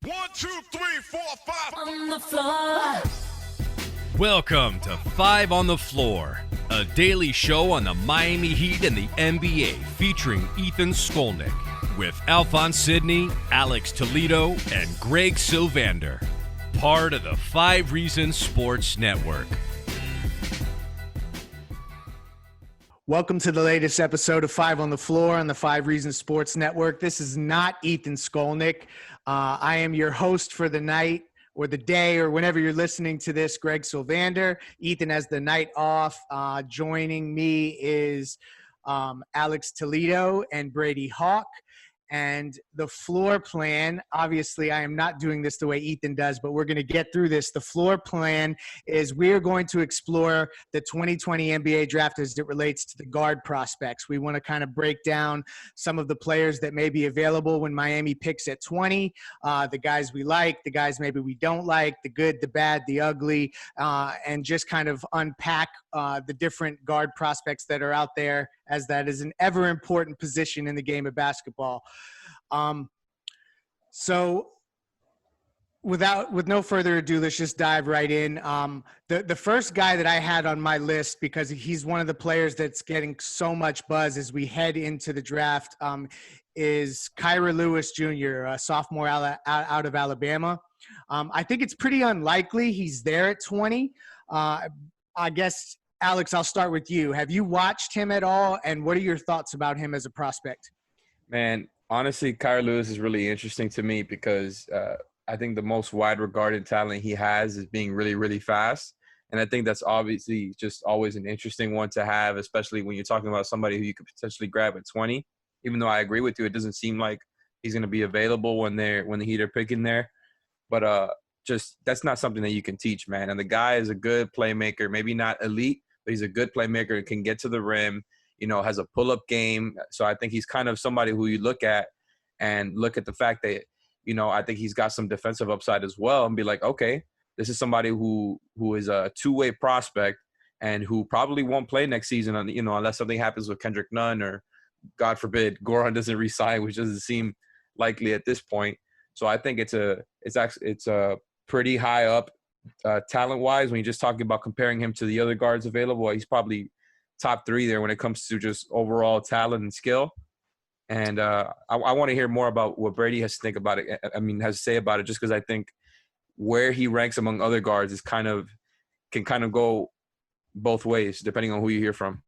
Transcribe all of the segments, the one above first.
1, 2, 3, 4, 5 On the floor. Welcome to 5 on the Floor, a daily show on the Miami Heat and the NBA featuring Ethan Skolnick with Alphonse Sidney, Alex Toledo, and Greg Sylvander, part of the 5 Reasons Sports Network. Welcome to the latest episode of 5 on the Floor on the 5 Reasons Sports Network. This is not Ethan Skolnick. I am your host for the night or the day or whenever you're listening to this, Greg Sylvander. Ethan has the night off. Joining me is Alex Toledo and Brady Hawk. And the floor plan, obviously I am not doing this the way Ethan does, but we're going to get through this. The floor plan is we're going to explore the 2020 NBA draft as it relates to the guard prospects. We want to kind of break down some of the players that may be available when Miami picks at 20, the guys we like, the guys maybe we don't like, the good, the bad, the ugly, and just kind of unpack the different guard prospects that are out there, as that is an ever important position in the game of basketball. So with no further ado, let's just dive right in. The first guy that I had on my list, because he's one of the players that's getting so much buzz as we head into the draft, is Kira Lewis Jr., a sophomore out of Alabama. I think it's pretty unlikely he's there at 20. I guess, Alex, I'll start with you. Have you watched him at all, and what are your thoughts about him as a prospect? Man, honestly, Kira Lewis is really interesting to me because I think the most wide-regarded talent he has is being really, really fast. And I think that's obviously just always an interesting one to have, especially when you're talking about somebody who you could potentially grab at 20. Even though I agree with you, it doesn't seem like he's going to be available when the Heat are picking there. But just that's not something that you can teach, man. And the guy is a good playmaker, maybe not elite, but he's a good playmaker, can get to the rim, has a pull-up game. So I think he's kind of somebody who you look at the fact that, I think he's got some defensive upside as well and be like, okay, this is somebody who is a two-way prospect and who probably won't play next season, unless something happens with Kendrick Nunn or, God forbid, Goran doesn't re-sign, which doesn't seem likely at this point. So I think it's a pretty high up talent-wise when you're just talking about comparing him to the other guards available. He's probably top 3 there when it comes to just overall talent and skill. And I want to hear more about what Brady has to think about it. Has to say about it, just because I think where he ranks among other guards can kind of go both ways depending on who you hear from.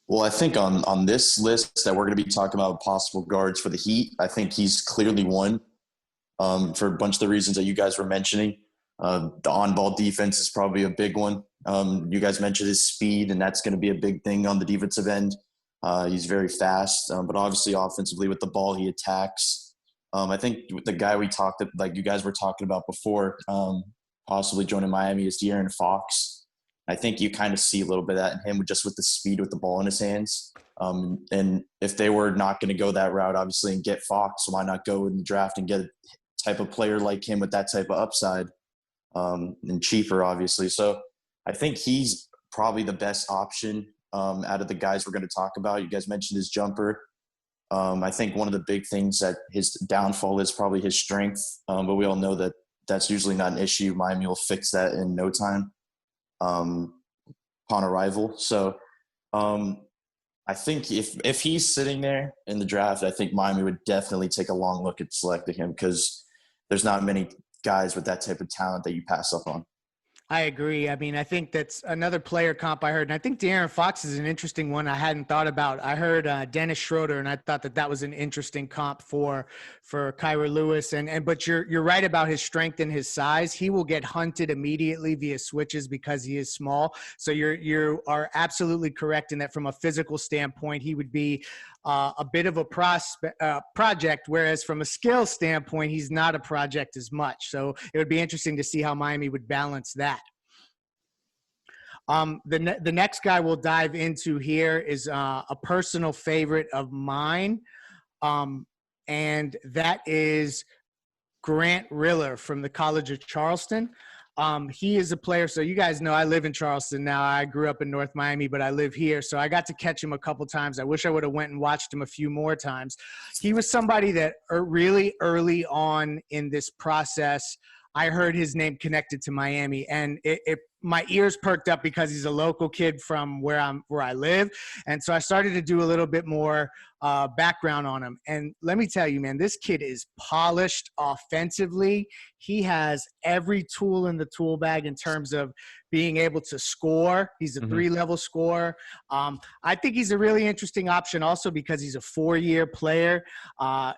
Well, I think on this list that we're going to be talking about possible guards for the Heat, I think he's clearly one for a bunch of the reasons that you guys were mentioning. The on-ball defense is probably a big one. You guys mentioned his speed, and that's going to be a big thing on the defensive end. He's very fast, but obviously offensively with the ball, he attacks. I think the guy like you guys were talking about before, possibly joining Miami, is De'Aaron Fox. I think you kind of see a little bit of that in him just with the speed with the ball in his hands. And if they were not going to go that route, obviously, and get Fox, why not go in the draft and get a type of player like him with that type of upside and cheaper, obviously. So I think he's probably the best option out of the guys we're going to talk about. You guys mentioned his jumper. I think one of the big things that his downfall is probably his strength, but we all know that that's usually not an issue. Miami will fix that in no time upon arrival. So I think if he's sitting there in the draft, I think Miami would definitely take a long look at selecting him because there's not many guys with that type of talent that you pass up on. I agree. I think that's another player comp I heard. And I think De'Aaron Fox is an interesting one I hadn't thought about. I heard Dennis Schroeder, and I thought that was an interesting comp for Kira Lewis. But you're right about his strength and his size. He will get hunted immediately via switches because he is small. So you are absolutely correct in that from a physical standpoint, he would be a bit of a project, whereas from a skill standpoint, he's not a project as much. So it would be interesting to see how Miami would balance that. The next guy we'll dive into here is a personal favorite of mine, and that is Grant Riller from the College of Charleston. He is a player. So you guys know I live in Charleston now. I grew up in North Miami, but I live here. So I got to catch him a couple times. I wish I would have went and watched him a few more times. He was somebody that really early on in this process, I heard his name connected to Miami, and my ears perked up because he's a local kid from where I live. And so I started to do a little bit more background on him. And let me tell you, man, this kid is polished offensively. He has every tool in the tool bag in terms of being able to score. He's a three-level scorer. I think he's a really interesting option also because he's a 4-year player.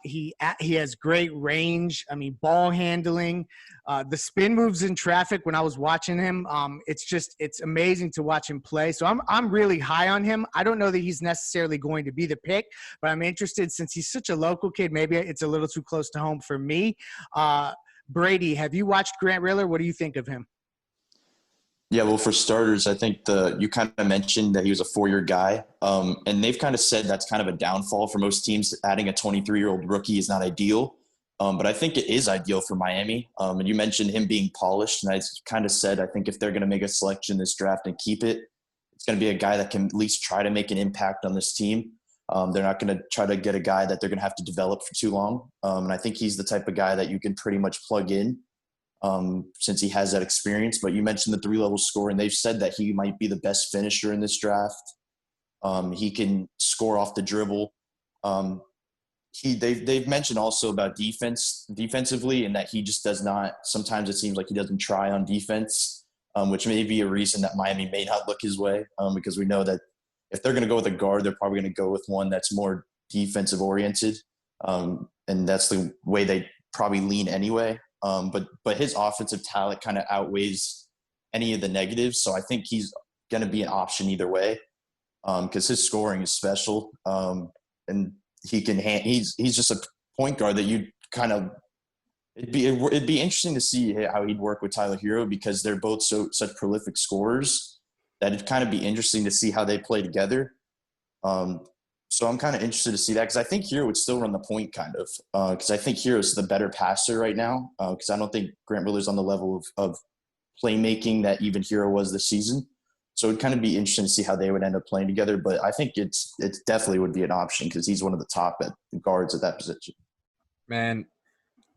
He has great range. I mean, ball handling. The spin moves in traffic when I was watching him, it's amazing to watch him play. So I'm really high on him. I don't know that he's necessarily going to be the pick, but I'm interested since he's such a local kid. Maybe it's a little too close to home for me. Brady, have you watched Grant Riller? What do you think of him? Yeah, well, for starters, I think you kind of mentioned that he was a 4-year guy, and they've kind of said that's kind of a downfall for most teams. Adding a 23-year-old rookie is not ideal, but I think it is ideal for Miami. And you mentioned him being polished, and I kind of said I think if they're going to make a selection in this draft and keep it, it's going to be a guy that can at least try to make an impact on this team. They're not going to try to get a guy that they're going to have to develop for too long, and I think he's the type of guy that you can pretty much plug in. Since he has that experience. But you mentioned the 3-level score, and they've said that he might be the best finisher in this draft. He can score off the dribble. They've mentioned also about defensively, and that he just does not. Sometimes it seems like he doesn't try on defense, which may be a reason that Miami may not look his way. Because we know that if they're going to go with a guard, they're probably going to go with one that's more defensive oriented, and that's the way they probably lean anyway. But his offensive talent kind of outweighs any of the negatives. So I think he's going to be an option either way, because his scoring is special. And he can he's just a point guard that you kind of it'd be interesting to see how he'd work with Tyler Hero, because they're both such prolific scorers that it'd kind of be interesting to see how they play together. So I'm kind of interested to see that, because I think Hero would still run the point kind of, because I think Hero's the better passer right now, because I don't think Grant Riller's on the level of playmaking that even Hero was this season. So it'd kind of be interesting to see how they would end up playing together. But I think it definitely would be an option, because he's one of the top guards at that position. Man,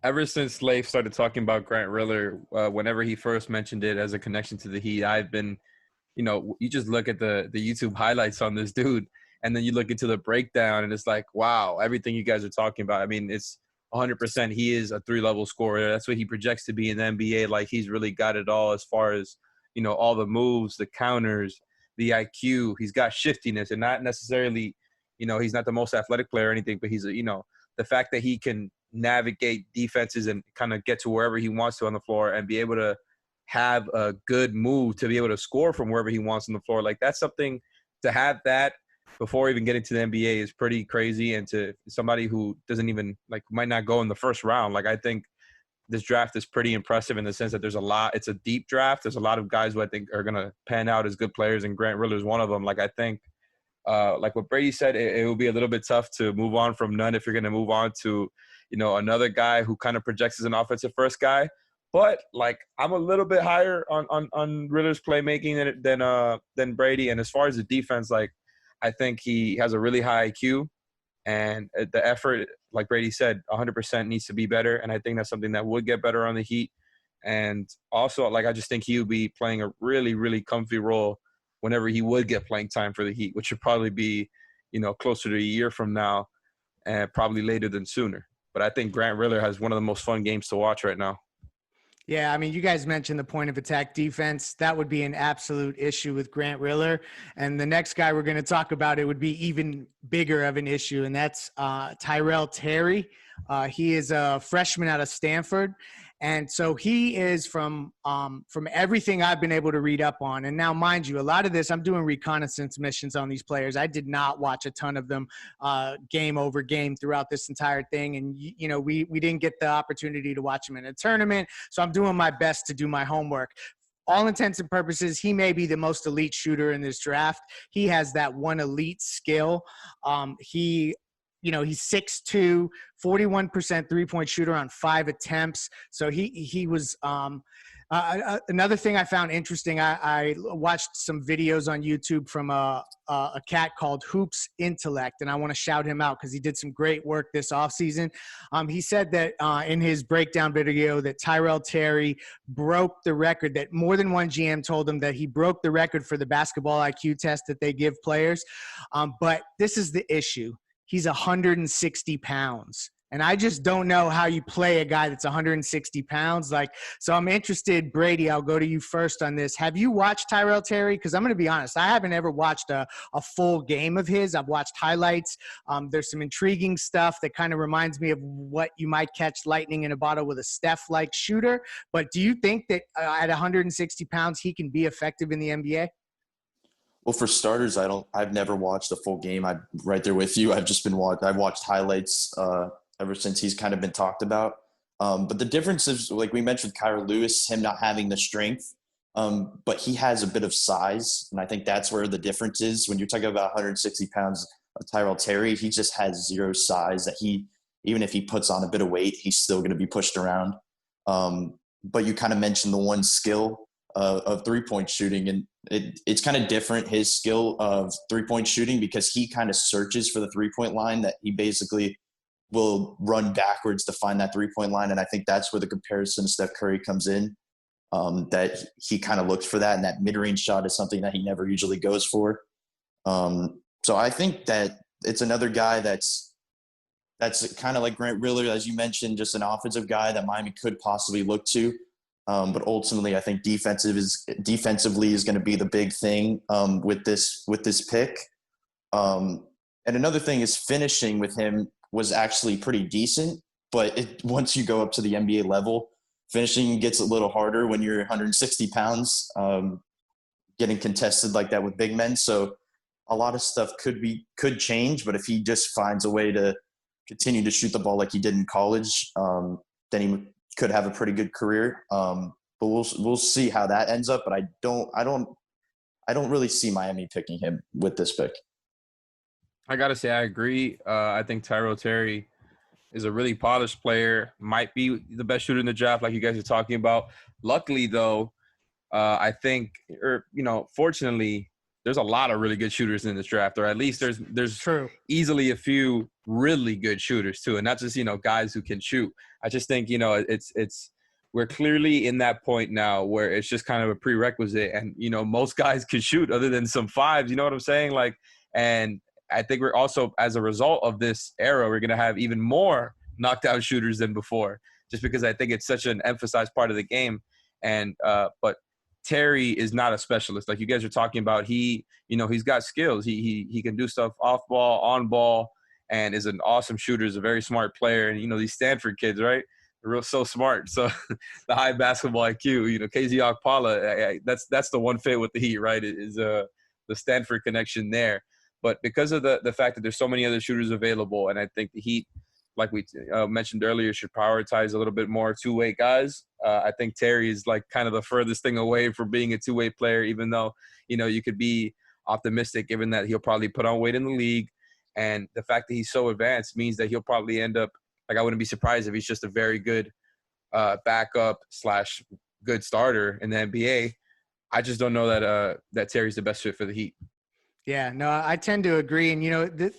ever since Leif started talking about Grant Riller, whenever he first mentioned it as a connection to the Heat, I've been, you just look at the YouTube highlights on this dude, and then you look into the breakdown, and it's like, wow, everything you guys are talking about. I mean, it's 100%. He is a 3-level scorer. That's what he projects to be in the NBA. Like, he's really got it all as far as, all the moves, the counters, the IQ. He's got shiftiness, and not necessarily, he's not the most athletic player or anything, but he's, the fact that he can navigate defenses and kind of get to wherever he wants to on the floor and be able to have a good move to be able to score from wherever he wants on the floor. Like, that's something to have that before even getting to the NBA is pretty crazy. And to somebody who doesn't even might not go in the first round. Like, I think this draft is pretty impressive in the sense that it's a deep draft. There's a lot of guys who I think are going to pan out as good players, and Grant Riller is one of them. Like, I think, like what Brady said, it will be a little bit tough to move on from Nunn if you're going to move on to, another guy who kind of projects as an offensive first guy. But I'm a little bit higher on Riller's playmaking than Brady. And as far as the defense, I think he has a really high IQ, and the effort, like Brady said, 100% needs to be better. And I think that's something that would get better on the Heat. And also, I just think he would be playing a really, really comfy role whenever he would get playing time for the Heat, which would probably be, closer to a year from now, and probably later than sooner. But I think Grant Riller has one of the most fun games to watch right now. Yeah, I mean, you guys mentioned the point of attack defense. That would be an absolute issue with Grant Riller. And the next guy we're going to talk about, it would be even bigger of an issue, and that's Tyrell Terry. He is a freshman out of Stanford. And so he is from everything I've been able to read up on. And now, mind you, a lot of this, I'm doing reconnaissance missions on these players. I did not watch a ton of them game over game throughout this entire thing. And, we didn't get the opportunity to watch them in a tournament. So I'm doing my best to do my homework. All intents and purposes, he may be the most elite shooter in this draft. He has that one elite skill. He's 6'2", 41% three-point shooter on 5 attempts. So he was Another thing I found interesting, I watched some videos on YouTube from a cat called Hoops Intellect, and I want to shout him out because he did some great work this offseason. He said that in his breakdown video that Tyrell Terry broke the record, that more than one GM told him that he broke the record for the basketball IQ test that they give players. But this is the issue. He's 160 pounds. And I just don't know how you play a guy that's 160 pounds. So I'm interested, Brady, I'll go to you first on this. Have you watched Tyrell Terry? Because I'm going to be honest, I haven't ever watched a full game of his. I've watched highlights. There's some intriguing stuff that kind of reminds me of what you might catch lightning in a bottle with a Steph-like shooter. But do you think that at 160 pounds, he can be effective in the NBA? Well, for starters, I've never watched a full game. I'm right there with you. I've watched highlights ever since he's kind of been talked about. But the difference is, like we mentioned with Kira Lewis, him not having the strength, but he has a bit of size. And I think that's where the difference is. When you're talking about 160 pounds of Tyrell Terry, he just has zero size that even if he puts on a bit of weight, he's still going to be pushed around. But you kind of mentioned the one skill of three-point shooting, and it's kind of different, his skill of three-point shooting, because he kind of searches for the three-point line, that he basically will run backwards to find that three-point line. And I think that's where the comparison to Steph Curry comes in, that he kind of looks for that. And that mid-range shot is something that he never usually goes for. So I think that it's another guy that's kind of like Grant Riller, as you mentioned, just an offensive guy that Miami could possibly look to. But ultimately, I think defensively is going to be the big thing with this pick. And another thing is finishing with him was actually pretty decent, but once you go up to the NBA level, finishing gets a little harder when you're 160 pounds, getting contested like that with big men. So a lot of stuff could change, but if he just finds a way to continue to shoot the ball like he did in college, then he could have a pretty good career. But we'll see how that ends up. But I don't really see Miami picking him with this pick. I got to say, I agree. I think Tyrell Terry is a really polished player, might be the best shooter in the draft, like you guys are talking about. Luckily, though, I think, fortunately, there's a lot of really good shooters in this draft, or at least there's True. Easily a few really good shooters too, and not just, guys who can shoot. I just think, we're clearly in that point now where it's just kind of a prerequisite, and, most guys can shoot other than some fives, you know what I'm saying? And I think we're also, as a result of this era, we're going to have even more knockdown shooters than before, just because I think it's such an emphasized part of the game. And but Terry is not a specialist. Like you guys are talking about, he's got skills. He can do stuff off ball, on ball, and is an awesome shooter, is a very smart player. And, these Stanford kids, right? They're so smart. So the high basketball IQ, KZ Okpala, that's the one fit with the Heat, right? Is the Stanford connection there. But because of the fact that there's so many other shooters available, and I think the Heat, like we mentioned earlier, should prioritize a little bit more two-way guys. I think Terry is like kind of the furthest thing away from being a two-way player, even though, you could be optimistic given that he'll probably put on weight in the league. And the fact that he's so advanced means that he'll probably end up, I wouldn't be surprised if he's just a very good backup / good starter in the NBA. I just don't know that Terry's the best fit for the Heat. Yeah, no, I tend to agree. And,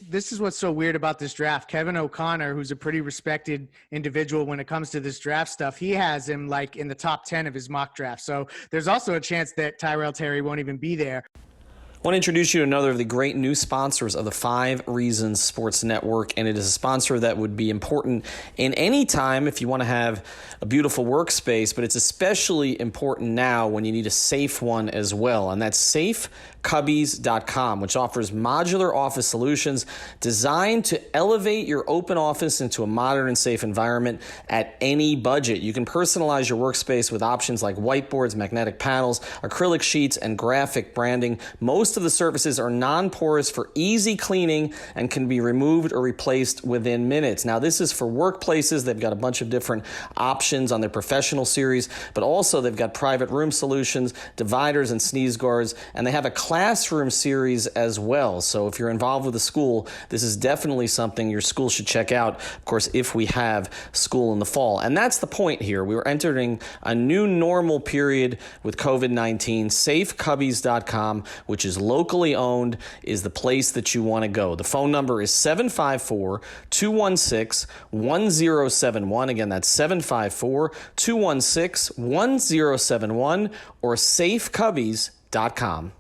this is what's so weird about this draft. Kevin O'Connor, who's a pretty respected individual when it comes to this draft stuff, he has him in the top 10 of his mock draft. So there's also a chance that Tyrell Terry won't even be there. I want to introduce you to another of the great new sponsors of the 5 Reasons Sports Network, and it is a sponsor that would be important in any time if you want to have a beautiful workspace, but it's especially important now when you need a safe one as well, and that's safecubbies.com, which offers modular office solutions designed to elevate your open office into a modern and safe environment at any budget. You can personalize your workspace with options like whiteboards, magnetic panels, acrylic sheets, and graphic branding. Most Most of the surfaces are non-porous for easy cleaning and can be removed or replaced within minutes. Now, this is for workplaces. They've got a bunch of different options on their professional series, but also they've got private room solutions, dividers and sneeze guards, and they have a classroom series as well. So if you're involved with a school, this is definitely something your school should check out, of course, if we have school in the fall. And that's the point here. We are entering a new normal period with COVID-19. SafeCubbies.com, which is locally owned, is the place that you want to go. The phone number is 754-216-1071. Again, that's 754-216-1071 or SafeCubbies.com.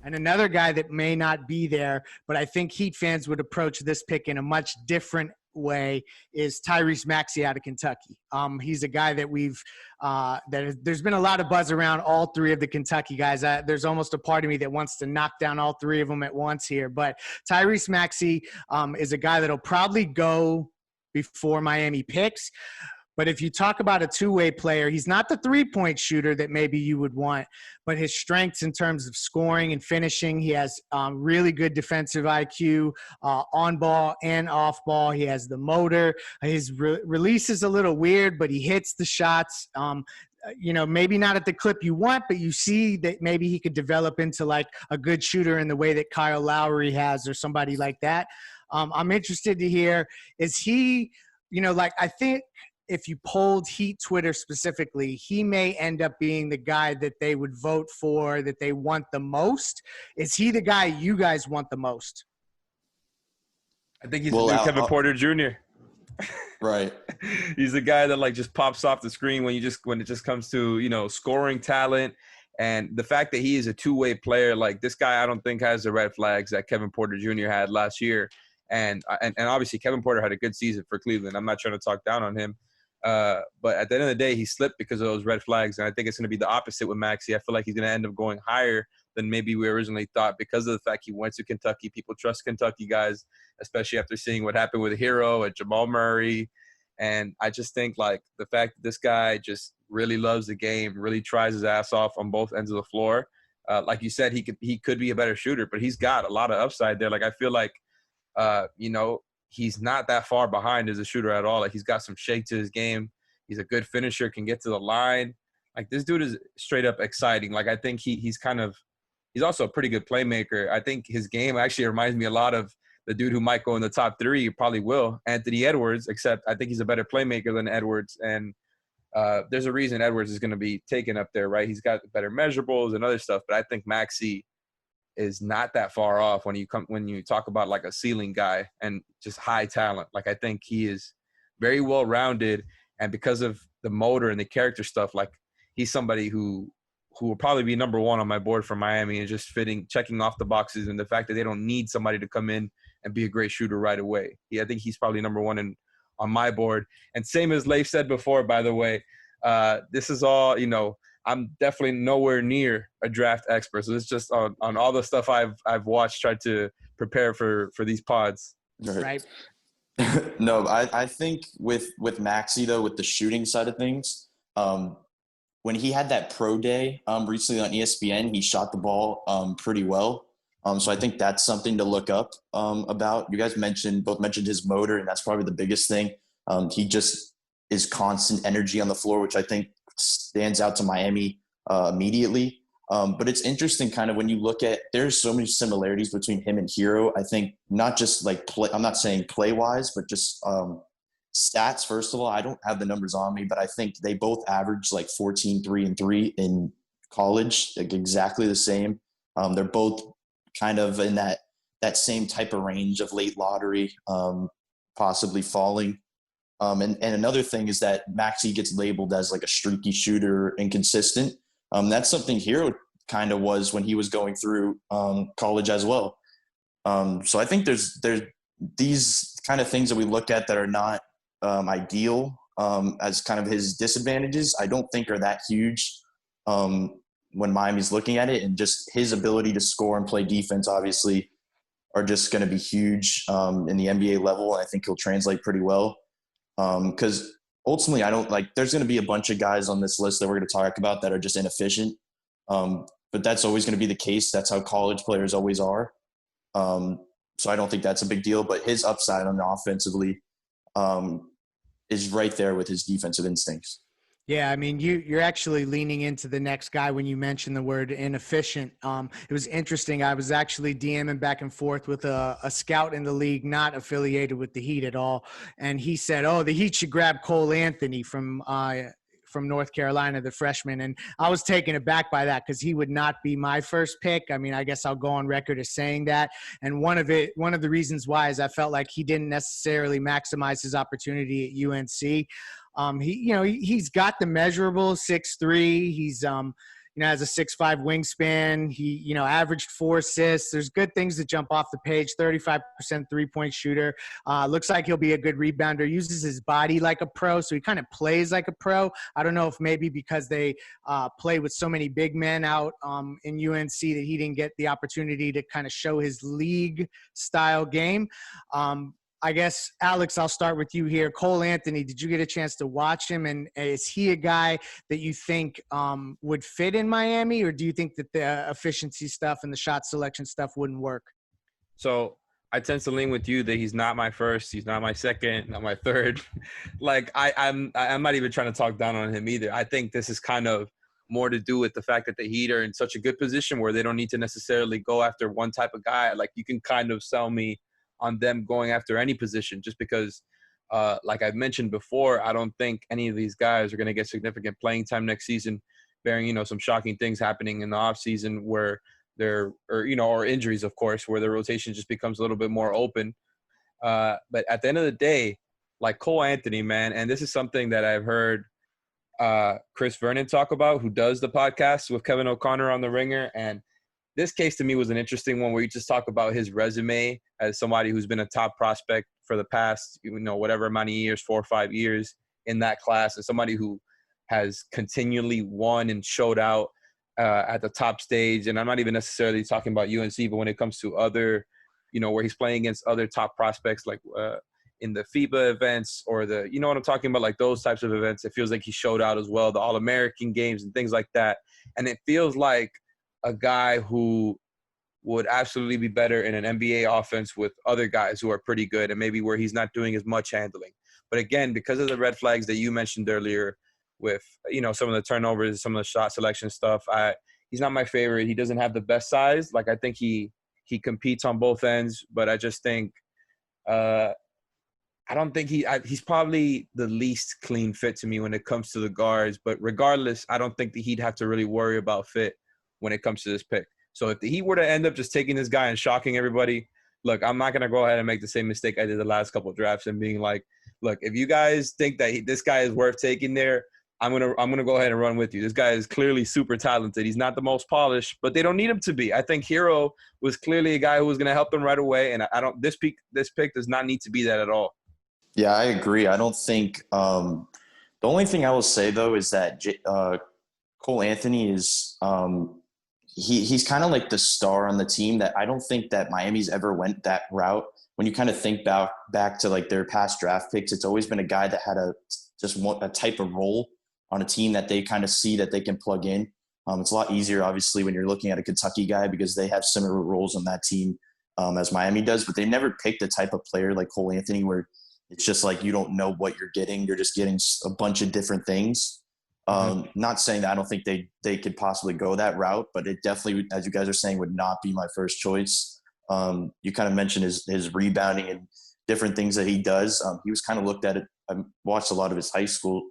And another guy that may not be there, but I think Heat fans would approach this pick in a much different way, is Tyrese Maxey out of Kentucky. He's a guy that there's been a lot of buzz around all three of the Kentucky guys. There's almost a part of me that wants to knock down all three of them at once here. But Tyrese Maxey is a guy that'll probably go before Miami picks. But if you talk about a two-way player, he's not the three-point shooter that maybe you would want, but his strengths in terms of scoring and finishing, he has really good defensive IQ on ball and off ball. He has the motor. His release is a little weird, but he hits the shots. Maybe not at the clip you want, but you see that maybe he could develop into like a good shooter in the way that Kyle Lowry has or somebody like that. I'm interested to hear, is he, I think – if you polled Heat Twitter specifically, he may end up being the guy that they would vote for, that they want the most. Is he the guy you guys want the most? I think he's the new Kevin Porter Jr. Right. He's the guy that just pops off the screen when it just comes to, scoring talent. And the fact that he is a two-way player, this guy I don't think has the red flags that Kevin Porter Jr. had last year. And obviously Kevin Porter had a good season for Cleveland. I'm not trying to talk down on him. But at the end of the day, he slipped because of those red flags. And I think it's going to be the opposite with Maxey. I feel like he's going to end up going higher than maybe we originally thought because of the fact he went to Kentucky. People trust Kentucky guys, especially after seeing what happened with Hero and Jamal Murray. And I just think the fact that this guy just really loves the game, really tries his ass off on both ends of the floor. Like you said, he could be a better shooter, but he's got a lot of upside there. I feel like, he's not that far behind as a shooter at all. He's got some shake to his game. He's a good finisher, can get to the line. This dude is straight up exciting. I think he's also a pretty good playmaker. I think his game actually reminds me a lot of the dude who might go in the top three. He probably will, Anthony Edwards, except I think he's a better playmaker than Edwards. And there's a reason Edwards is going to be taken up there, right? He's got better measurables and other stuff, but I think Maxey is not that far off when you talk about a ceiling guy and just high talent. I think he is very well rounded, and because of the motor and the character stuff, he's somebody who will probably be number one on my board for Miami, and just checking off the boxes, and the fact that they don't need somebody to come in and be a great shooter right away. I think he's probably number one on my board. And same as Leif said before, by the way, this is all, I'm definitely nowhere near a draft expert. So it's just on all the stuff I've watched, tried to prepare for these pods. Right. No, I think with Maxey, though, with the shooting side of things, when he had that pro day recently on ESPN, he shot the ball pretty well. So I think that's something to look up about. You guys both mentioned his motor, and that's probably the biggest thing. He just is constant energy on the floor, which I think stands out to Miami immediately. But it's interesting kind of when you look at, there's so many similarities between him and Hero. I think not just play, I'm not saying play wise, but just stats. First of all, I don't have the numbers on me, but I think they both averaged 14, 3 and 3 in college, exactly the same. They're both kind of in that same type of range of late lottery, possibly falling. And another thing is that Maxey gets labeled as a streaky shooter, inconsistent. That's something Hero kind of was when he was going through college as well. So I think there's these kind of things that we look at that are not ideal as kind of his disadvantages. I don't think are that huge when Miami's looking at it, and just his ability to score and play defense obviously are just going to be huge in the NBA level. I think he'll translate pretty well. Because ultimately, there's going to be a bunch of guys on this list that we're going to talk about that are just inefficient. but that's always going to be the case. That's how college players always are. So I don't think that's a big deal. But his upside on the offensively is right there with his defensive instincts. Yeah, I mean, you're actually leaning into the next guy when you mentioned the word inefficient. It was interesting. I was actually DMing back and forth with a scout in the league, not affiliated with the Heat at all, and he said, "Oh, the Heat should grab Cole Anthony from North Carolina, the freshman." And I was taken aback by that because he would not be my first pick. I mean, I guess I'll go on record as saying that. And one of the reasons why is I felt like he didn't necessarily maximize his opportunity at UNC. He's got the measurables, 6'3". He's has a 6'5" wingspan. He averaged 4 assists. There's good things that jump off the page. 35% 3-point shooter. Looks like he'll be a good rebounder. Uses his body like a pro, so he kind of plays like a pro. I don't know if maybe because they play with so many big men out in UNC that he didn't get the opportunity to kind of show his league style game. I guess, Alex, I'll start with you here. Cole Anthony, did you get a chance to watch him? And is he a guy that you think would fit in Miami? Or do you think that the efficiency stuff and the shot selection stuff wouldn't work? So I tend to lean with you that he's not my first. He's not my second, not my third. I'm not even trying to talk down on him either. I think this is kind of more to do with the fact that the Heat are in such a good position where they don't need to necessarily go after one type of guy. Like, you can kind of sell me on them going after any position just because, like I've mentioned before, I don't think any of these guys are going to get significant playing time next season, bearing, some shocking things happening in the offseason where or injuries, of course, where the rotation just becomes a little bit more open. But at the end of the day, like Cole Anthony, man, and this is something that I've heard Chris Vernon talk about, who does the podcast with Kevin O'Connor on The Ringer. And this case to me was an interesting one where you just talk about his resume as somebody who's been a top prospect for the past, whatever amount of years, 4 or 5 years in that class, and somebody who has continually won and showed out at the top stage. And I'm not even necessarily talking about UNC, but when it comes to other, where he's playing against other top prospects, like in the FIBA events or what I'm talking about, like those types of events, it feels like he showed out as well, the All-American games and things like that. And it feels like a guy who would absolutely be better in an NBA offense with other guys who are pretty good and maybe where he's not doing as much handling. But again, because of the red flags that you mentioned earlier with, some of the turnovers, some of the shot selection stuff, he's not my favorite. He doesn't have the best size. Like, I think he competes on both ends, but I just think I don't think he's probably the least clean fit to me when it comes to the guards. But regardless, I don't think that he'd have to really worry about fit when it comes to this pick. So if the Heat were to end up just taking this guy and shocking everybody, look, I'm not going to go ahead and make the same mistake I did the last couple of drafts and being like, look, if you guys think that this guy is worth taking there, I'm gonna go ahead and run with you. This guy is clearly super talented. He's not the most polished, but they don't need him to be. I think Hero was clearly a guy who was going to help them right away, and this pick does not need to be that at all. Yeah, I agree. I don't think the only thing I will say though is that Cole Anthony is he's kind of like the star on the team that I don't think that Miami's ever went that route. When you kind of think back to like their past draft picks, it's always been a guy that had a type of role on a team that they kind of see that they can plug in. It's a lot easier, obviously, when you're looking at a Kentucky guy because they have similar roles on that team as Miami does, but they never picked a type of player like Cole Anthony where it's just like you don't know what you're getting. You're just getting a bunch of different things. Not saying that I don't think they could possibly go that route, but it definitely, as you guys are saying, would not be my first choice. You kind of mentioned his rebounding and different things that he does. He was kind of looked at it. I watched a lot of his high school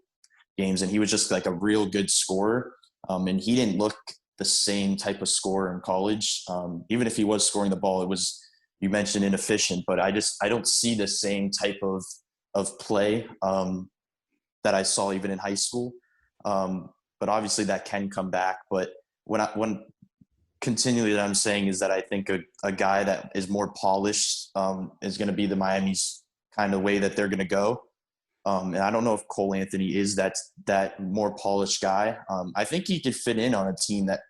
games, and he was just like a real good scorer. And he didn't look the same type of scorer in college. Even if he was scoring the ball, it was, you mentioned inefficient, but I don't see the same type of play that I saw even in high school. But obviously that can come back. But when continually that I'm saying is that I think a guy that is more polished is going to be the Miami's kind of way that they're going to go. And I don't know if Cole Anthony is that more polished guy. I think he could fit in on a team that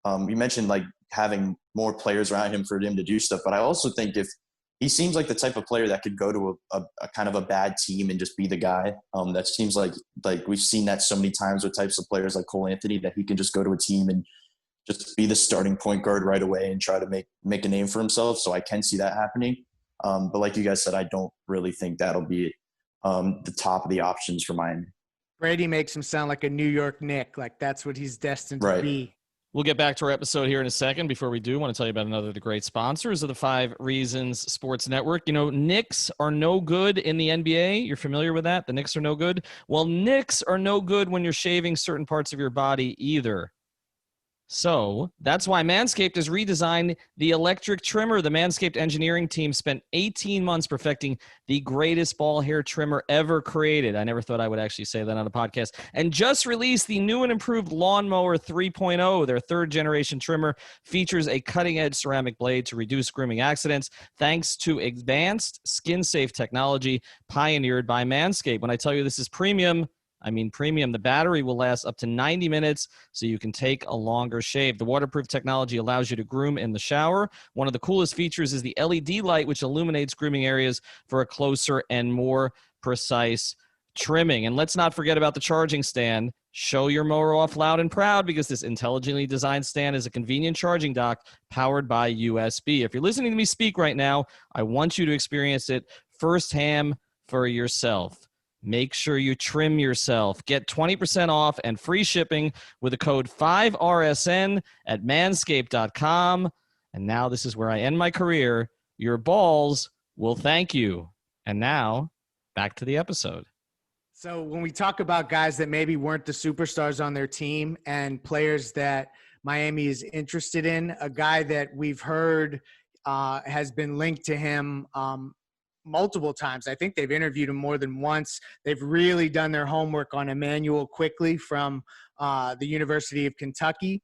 you mentioned, like having more players around him for him to do stuff. But I also think if he seems like the type of player that could go to a kind of a bad team and just be the guy. That seems like we've seen that so many times with types of players like Cole Anthony, that he can just go to a team and just be the starting point guard right away and try to make a name for himself. So I can see that happening. But like you guys said, I don't really think that'll be the top of the options for Miami. Brady makes him sound like a New York Knick, like that's what he's destined to be. We'll get back to our episode here in a second. Before we do, I want to tell you about another of the great sponsors of the 5 Reasons Sports Network. You know, Knicks are no good in the NBA. You're familiar with that? The Knicks are no good. Well, Knicks are no good when you're shaving certain parts of your body either. So that's why Manscaped has redesigned the electric trimmer. The Manscaped engineering team spent 18 months perfecting the greatest ball hair trimmer ever created. I never thought I would actually say that on a podcast. And just released the new and improved Lawnmower 3.0. Their third-generation trimmer features a cutting-edge ceramic blade to reduce grooming accidents thanks to advanced skin-safe technology pioneered by Manscaped. When I tell you this is premium, I mean premium. The battery will last up to 90 minutes, so you can take a longer shave. The waterproof technology allows you to groom in the shower. One of the coolest features is the LED light, which illuminates grooming areas for a closer and more precise trimming. And let's not forget about the charging stand. Show your mower off loud and proud, because this intelligently designed stand is a convenient charging dock powered by USB. If you're listening to me speak right now, I want you to experience it firsthand for yourself. Make sure you trim yourself. Get 20% off and free shipping with the code 5RSN at manscaped.com. And now this is where I end my career. Your balls will thank you. And now, back to the episode. So when we talk about guys that maybe weren't the superstars on their team and players that Miami is interested in, a guy that we've heard has been linked to him multiple times. I think they've interviewed him more than once. They've really done their homework on Emmanuel Quickley from the University of Kentucky.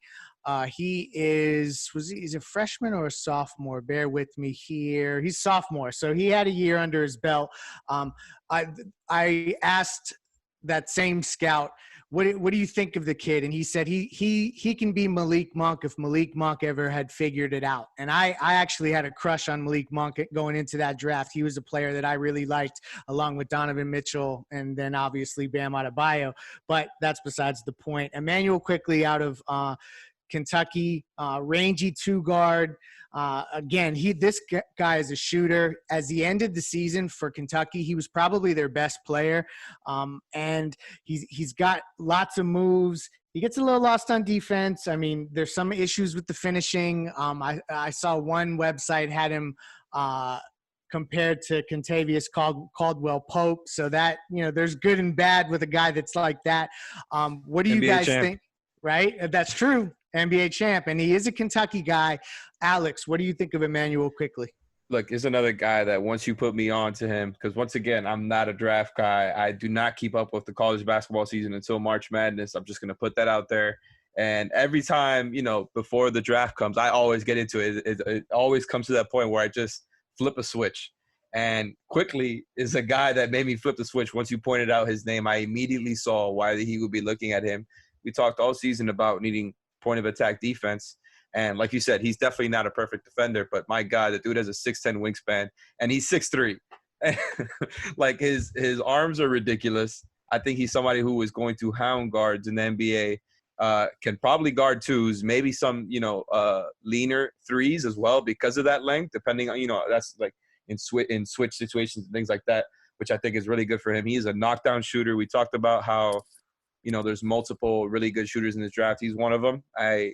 He's a freshman or a sophomore? Bear with me here. He's sophomore, so he had a year under his belt. I asked that same scout, what do you think of the kid? And he said he can be Malik Monk if Malik Monk ever had figured it out. And I actually had a crush on Malik Monk going into that draft. He was a player that I really liked, along with Donovan Mitchell and then obviously Bam Adebayo. But that's besides the point. Emmanuel Quickley out of Kentucky, rangy 2-guard. Again, this guy is a shooter. As he ended the season for Kentucky, he was probably their best player. And he's got lots of moves. He gets a little lost on defense. I mean, there's some issues with the finishing. I saw one website had him compared to Kentavious Caldwell Pope. So that, there's good and bad with a guy that's like that. What do you guys think? Right? That's true. NBA champ, and he is a Kentucky guy. Alex, what do you think of Emmanuel Quickley? Look, it's another guy that once you put me on to him, because once again, I'm not a draft guy. I do not keep up with the college basketball season until March Madness. I'm just going to put that out there. And every time, before the draft comes, I always get into it. It always comes to that point where I just flip a switch. And Quickley is a guy that made me flip the switch. Once you pointed out his name, I immediately saw why he would be looking at him. We talked all season about needing point of attack defense. And like you said, he's definitely not a perfect defender, but my God, the dude has a 6'10" wingspan and he's 6'3". Like his arms are ridiculous. I think he's somebody who is going to hound guards in the NBA, can probably guard twos, maybe some, leaner threes as well because of that length, depending on, that's like in switch situations and things like that, which I think is really good for him. He's a knockdown shooter. We talked about how, there's multiple really good shooters in this draft. He's one of them. I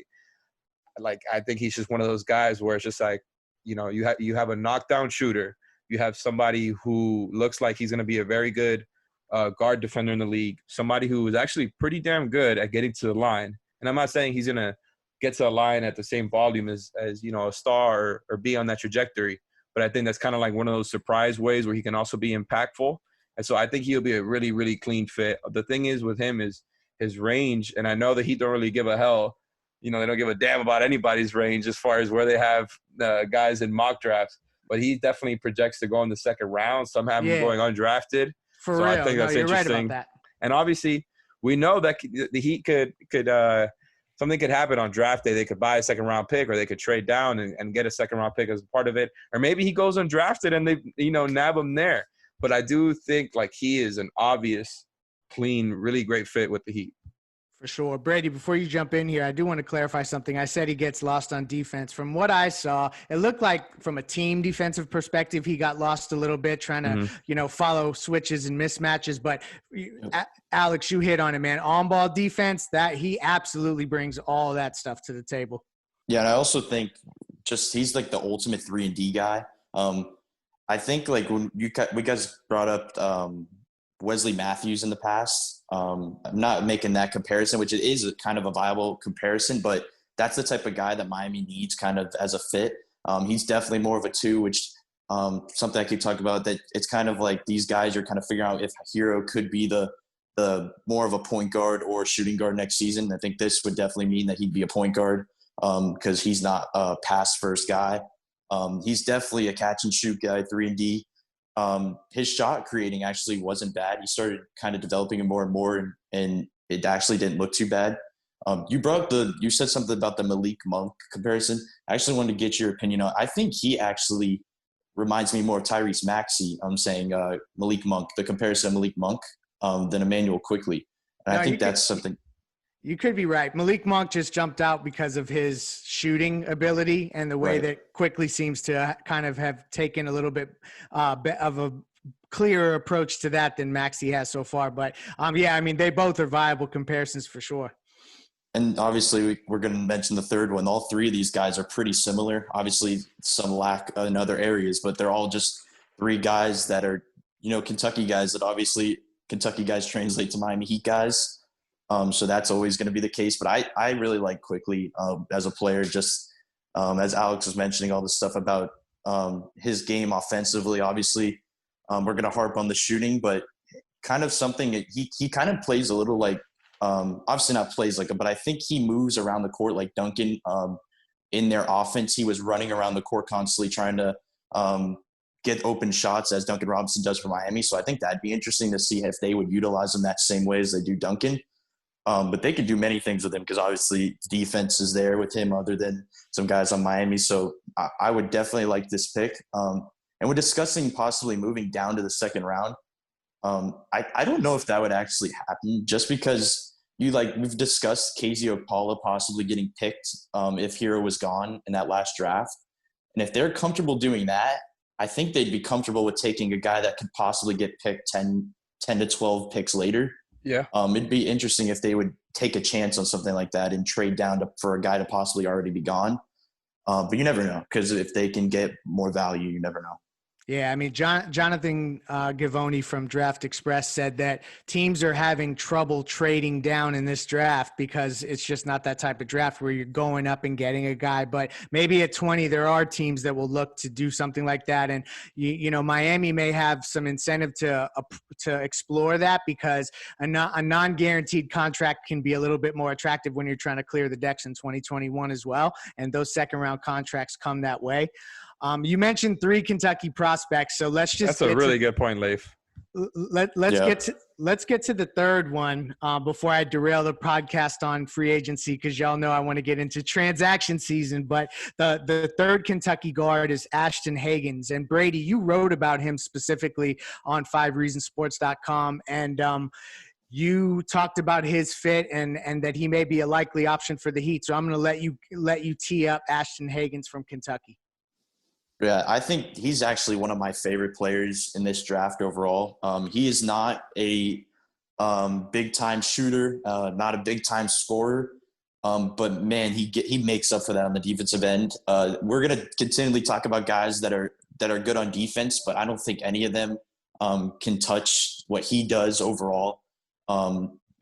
think he's just one of those guys where it's just like, you have a knockdown shooter. You have somebody who looks like he's going to be a very good guard defender in the league, somebody who is actually pretty damn good at getting to the line. And I'm not saying he's going to get to the line at the same volume as a star or be on that trajectory. But I think that's kind of like one of those surprise ways where he can also be impactful. And so I think he'll be a really, really clean fit. The thing is with him is his range, and I know the Heat don't really give a hell. They don't give a damn about anybody's range as far as where they have guys in mock drafts. But he definitely projects to go in the second round. Some have him going undrafted. For real. I think that's you're interesting. Right about that. And obviously, we know that the Heat could something could happen on draft day. They could buy a second-round pick, or they could trade down and get a second-round pick as part of it. Or maybe he goes undrafted and they nab him there. But I do think he is an obvious, clean, really great fit with the Heat. For sure. Brady, before you jump in here, I do want to clarify something. I said he gets lost on defense. From what I saw, it looked like from a team defensive perspective, he got lost a little bit trying to, follow switches and mismatches. But Alex, you hit on it, man. On-ball defense, that he absolutely brings all that stuff to the table. Yeah, and I also think he's like the ultimate 3-and-D guy. I think like when we guys brought up Wesley Matthews in the past. I'm not making that comparison, which it is a kind of a viable comparison, but that's the type of guy that Miami needs kind of as a fit. He's definitely more of a 2, which something I keep talking about, that it's kind of like these guys are kind of figuring out if Hero could be the more of a point guard or shooting guard next season. I think this would definitely mean that he'd be a point guard because he's not a pass first guy. He's definitely a catch and shoot guy, 3-and-D. His shot creating actually wasn't bad. He started kind of developing it more and more, and it actually didn't look too bad. You said something about the Malik Monk comparison. I actually wanted to get your opinion on. I think he actually reminds me more of Tyrese Maxey. I'm saying Malik Monk, the comparison of Malik Monk than Emmanuel Quickley. And I think that's something. You could be right. Malik Monk just jumped out because of his shooting ability and the way that Quickley seems to kind of have taken a little bit of a clearer approach to that than Maxey has so far. But they both are viable comparisons for sure. And obviously we're going to mention the third one. All three of these guys are pretty similar. Obviously some lack in other areas, but they're all just 3 guys that are, Kentucky guys that obviously Kentucky guys translate to Miami Heat guys. So that's always going to be the case. But I really like Quickley as a player, just as Alex was mentioning all this stuff about his game offensively. Obviously, we're going to harp on the shooting, but kind of something he kind of plays a little like obviously not plays like him, but I think he moves around the court like Duncan in their offense. He was running around the court constantly trying to get open shots as Duncan Robinson does for Miami. So I think that'd be interesting to see if they would utilize him that same way as they do Duncan. But they could do many things with him because obviously defense is there with him other than some guys on Miami. So I would definitely like this pick. And we're discussing possibly moving down to the second round. I don't know if that would actually happen just because we've discussed Casey Okpala possibly getting picked if Hero was gone in that last draft. And if they're comfortable doing that, I think they'd be comfortable with taking a guy that could possibly get picked 10 to 12 picks later. Yeah. It'd be interesting if they would take a chance on something like that and trade down for a guy to possibly already be gone. But you never know because if they can get more value, you never know. Yeah, I mean, Jonathan Givoni from Draft Express said that teams are having trouble trading down in this draft because it's just not that type of draft where you're going up and getting a guy. But maybe at 20, there are teams that will look to do something like that. And, Miami may have some incentive to explore that because a non-guaranteed contract can be a little bit more attractive when you're trying to clear the decks in 2021 as well. And those second-round contracts come that way. You mentioned 3 Kentucky prospects, so let's just. That's a really good point, Leif. Let's get to the third one before I derail the podcast on free agency because y'all know I want to get into transaction season. But the third Kentucky guard is Ashton Hagans, and Brady, you wrote about him specifically on 5reasonsports.com, and you talked about his fit and that he may be a likely option for the Heat. So I'm going to let you tee up Ashton Hagans from Kentucky. Yeah, I think he's actually one of my favorite players in this draft overall. He is not a big-time shooter, not a big-time scorer, but, man, he makes up for that on the defensive end. We're going to continually talk about guys that are good on defense, but I don't think any of them can touch what he does overall.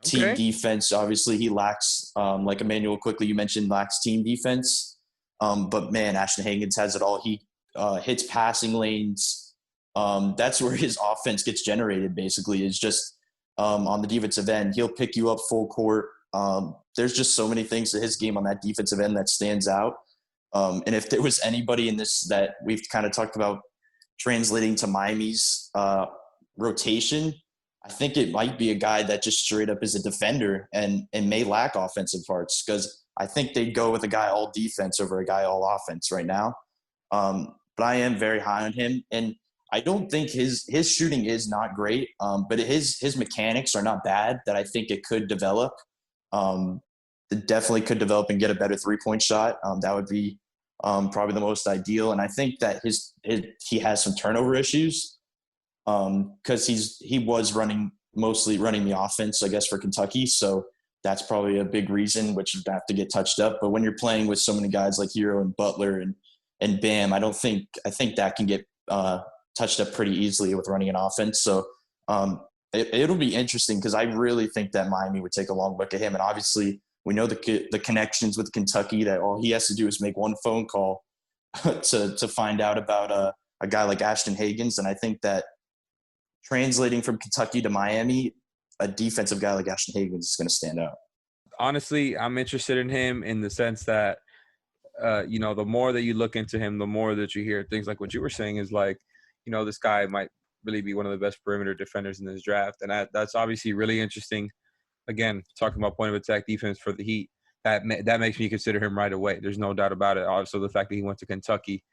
Team defense, obviously, he lacks, like Emmanuel Quickley, you mentioned, lacks team defense. But, man, Ashton Hagans has it all. He hits passing lanes. That's where his offense gets generated, basically, is just on the defensive end. He'll pick you up full court. There's just so many things to his game on that defensive end that stands out. And if there was anybody in this that we've kind of talked about translating to Miami's rotation, I think it might be a guy that just straight up is a defender and may lack offensive parts because I think they'd go with a guy all defense over a guy all offense right now. But I am very high on him, and I don't think his shooting is not great, but his mechanics are not bad that I think it could develop. definitely could develop and get a better 3-point shot. That would be probably the most ideal. And I think that he has some turnover issues because he was mostly running the offense, I guess, for Kentucky. So that's probably a big reason, which would have to get touched up. But when you're playing with so many guys like Hero and Butler and Bam, I think that can get touched up pretty easily with running an offense. So it'll be interesting because I really think that Miami would take a long look at him. And obviously we know the connections with Kentucky, that all he has to do is make one phone call to find out about a guy like Ashton Hagans. And I think that translating from Kentucky to Miami, a defensive guy like Ashton Hagans is going to stand out. Honestly, I'm interested in him in the sense that, the more that you look into him, the more that you hear things like what you were saying is like, this guy might really be one of the best perimeter defenders in this draft. And that's obviously really interesting. Again, talking about point of attack defense for the Heat, that makes me consider him right away. There's no doubt about it. Also, the fact that he went to Kentucky.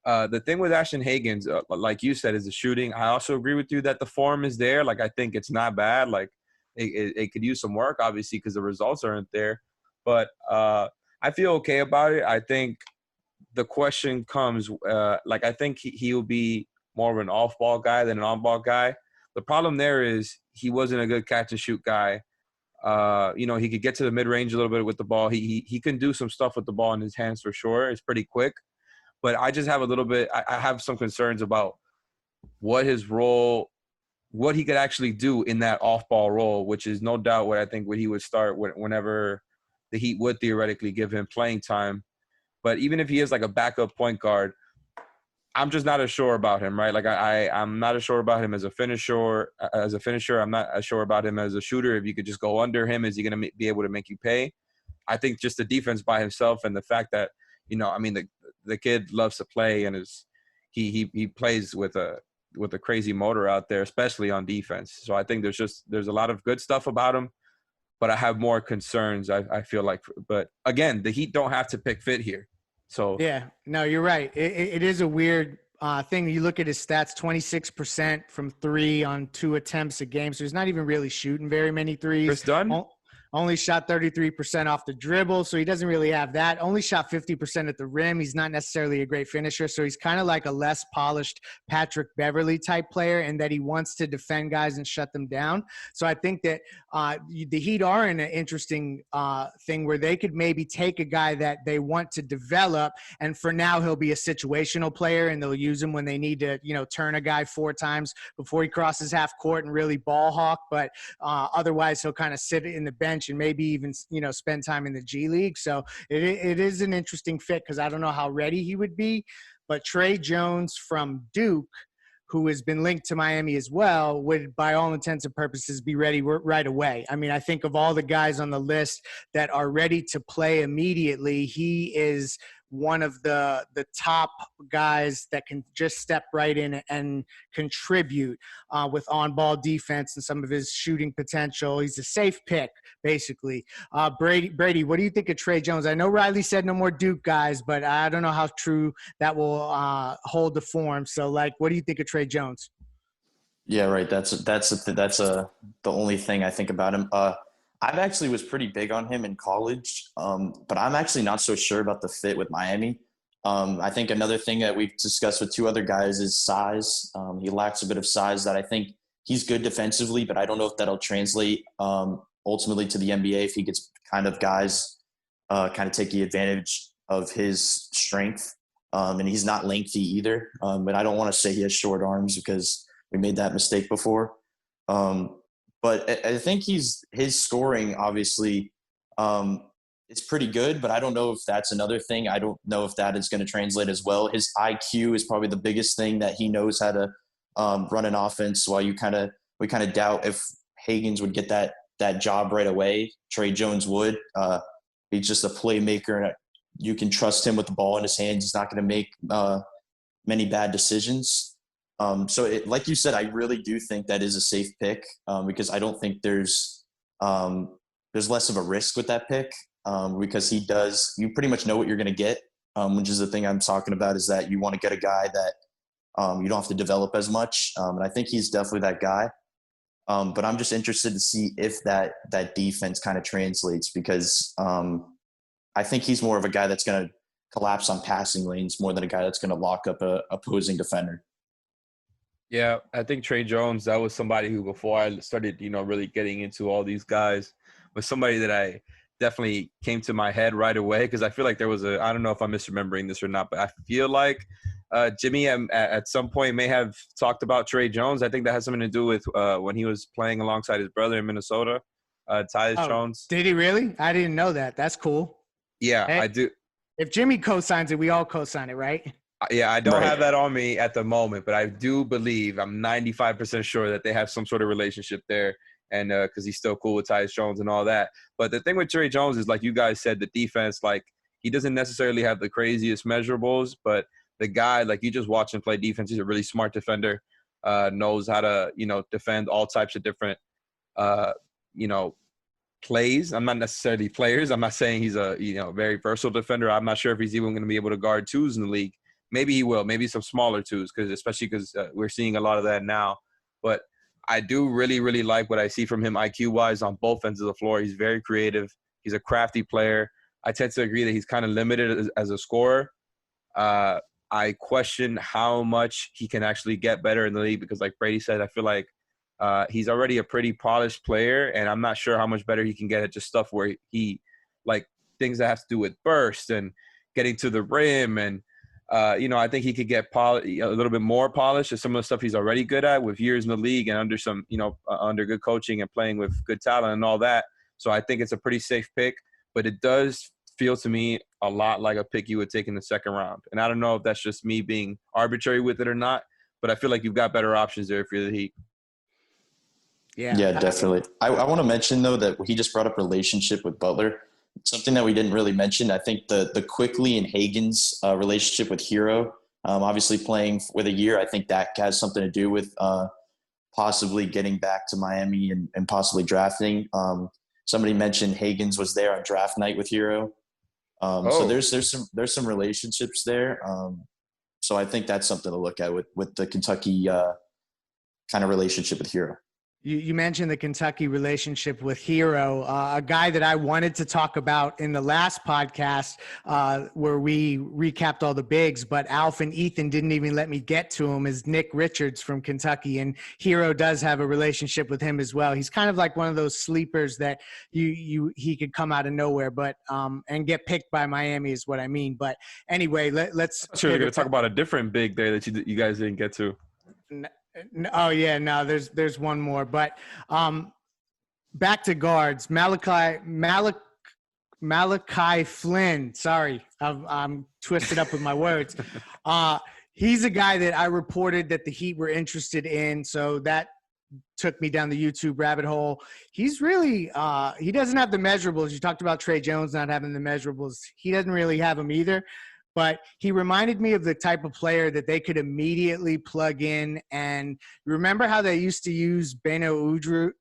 The thing with Ashton Hagans, like you said, is the shooting. I also agree with you that the form is there. Like, I think it's not bad. Like, it could use some work, obviously, because the results aren't there. But I feel okay about it. I think the question comes, I think he'll be more of an off-ball guy than an on-ball guy. The problem there is he wasn't a good catch-and-shoot guy. He could get to the mid-range a little bit with the ball. He can do some stuff with the ball in his hands for sure. It's pretty quick. But I just have I have some concerns about what his role, what he could actually do in that off-ball role, which is no doubt what he would start whenever the Heat would theoretically give him playing time. But even if he is like a backup point guard, I'm just not as sure about him, right? Like I'm not as sure about him as a finisher. I'm not as sure about him as a shooter. If you could just go under him, is he going to be able to make you pay? I think just the defense by himself and the fact that, the kid loves to play and he plays with a crazy motor out there, especially on defense. So I think there's a lot of good stuff about him, but I have more concerns. I feel like, but again, the Heat don't have to pick fit here. So yeah, no, you're right. It is a weird thing. You look at his stats, 26% from 3 on 2 attempts a game. So he's not even really shooting very many threes. Chris Dunn? Only shot 33% off the dribble, so he doesn't really have that. Only shot 50% at the rim. He's not necessarily a great finisher, so he's kind of like a less polished Patrick Beverley type player in that he wants to defend guys and shut them down. So I think that the Heat are in an interesting thing where they could maybe take a guy that they want to develop, and for now he'll be a situational player, and they'll use him when they need to, turn a guy 4 times before he crosses half court and really ball hawk. But otherwise he'll kind of sit in the bench and maybe even, spend time in the G League. So it is an interesting fit because I don't know how ready he would be. But Trey Jones from Duke, who has been linked to Miami as well, would by all intents and purposes be ready right away. I mean, I think of all the guys on the list that are ready to play immediately, he is one of the top guys that can just step right in and contribute with on-ball defense and some of his shooting potential. He's a safe pick, basically. Brady, what do you think of Trey Jones? I know Riley said no more Duke guys, but I don't know how true that will hold the form. So, what do you think of Trey Jones? Yeah, right. That's the only thing I think about him. I actually was pretty big on him in college, but I'm actually not so sure about the fit with Miami. I think another thing that we've discussed with 2 other guys is size. He lacks a bit of size that I think he's good defensively, but I don't know if that'll translate ultimately to the NBA if he gets kind of guys kind of taking advantage of his strength. And he's not lengthy either, but I don't want to say he has short arms because we made that mistake before. But I think his scoring, obviously, is pretty good, but I don't know if that's another thing. I don't know if that is going to translate as well. His IQ is probably the biggest thing that he knows how to run an offense, while we kind of doubt if Hagans would get that job right away. Trey Jones would. He's just a playmaker, and you can trust him with the ball in his hands. He's not going to make many bad decisions. So like you said, I really do think that is a safe pick because I don't think there's less of a risk with that pick because you pretty much know what you're going to get, which is the thing I'm talking about, is that you want to get a guy that you don't have to develop as much. And I think he's definitely that guy. But I'm just interested to see if that defense kind of translates because I think he's more of a guy that's going to collapse on passing lanes more than a guy that's going to lock up a opposing defender. Yeah, I think Trey Jones, that was somebody who before I started, really getting into all these guys was somebody that I definitely came to my head right away because I feel like there was I don't know if I'm misremembering this or not, but I feel like Jimmy at some point may have talked about Trey Jones. I think that has something to do with when he was playing alongside his brother in Minnesota, Tyus Jones. Did he really? I didn't know that. That's cool. Yeah, Hey, I do. If Jimmy co-signs it, we all co-sign it, right? Yeah, I don't Right. have that on me at the moment, but I do believe I'm 95% sure that they have some sort of relationship there, and because he's still cool with Tyus Jones and all that. But the thing with Trey Jones is, like you guys said, the defense, like he doesn't necessarily have the craziest measurables, but the guy, like you just watch him play defense, he's a really smart defender, knows how to defend all types of different plays. I'm not necessarily players. I'm not saying he's a very versatile defender. I'm not sure if he's even going to be able to guard twos in the league. Maybe he will. Maybe some smaller twos, especially because we're seeing a lot of that now. But I do really, really like what I see from him IQ-wise on both ends of the floor. He's very creative. He's a crafty player. I tend to agree that he's kind of limited as a scorer. I question how much he can actually get better in the league because, like Brady said, I feel like he's already a pretty polished player, and I'm not sure how much better he can get at just stuff where he like things that have to do with burst and getting to the rim and I think he could get a little bit more polished at some of the stuff he's already good at with years in the league and under some, under good coaching and playing with good talent and all that. So I think it's a pretty safe pick, but it does feel to me a lot like a pick you would take in the second round. And I don't know if that's just me being arbitrary with it or not, but I feel like you've got better options there if you're the Heat. Yeah, definitely. I want to mention, though, that he just brought up relationship with Butler. Something that we didn't really mention, I think the Quickley and Hagans relationship with Hero, obviously playing with a year, I think that has something to do with possibly getting back to Miami and possibly drafting. Somebody mentioned Hagans was there on draft night with Hero. So there's some relationships there. So I think that's something to look at with the Kentucky kind of relationship with Hero. You mentioned the Kentucky relationship with Hero, a guy that I wanted to talk about in the last podcast where we recapped all the bigs, but Alf and Ethan didn't even let me get to him, is Nick Richards from Kentucky. And Hero does have a relationship with him as well. He's kind of like one of those sleepers that he could come out of nowhere, but and get picked by Miami is what I mean. But anyway, let's. I'm sure we're going to talk about a different big there that you guys didn't get to. Oh yeah, no, there's one more, but back to guards. Malachi Flynn. Sorry, I'm twisted up with my words. He's a guy that I reported that the Heat were interested in, so that took me down the YouTube rabbit hole. He's really he doesn't have the measurables. You talked about Trey Jones not having the measurables. He doesn't really have them either. But he reminded me of the type of player that they could immediately plug in. And remember how they used to use Beno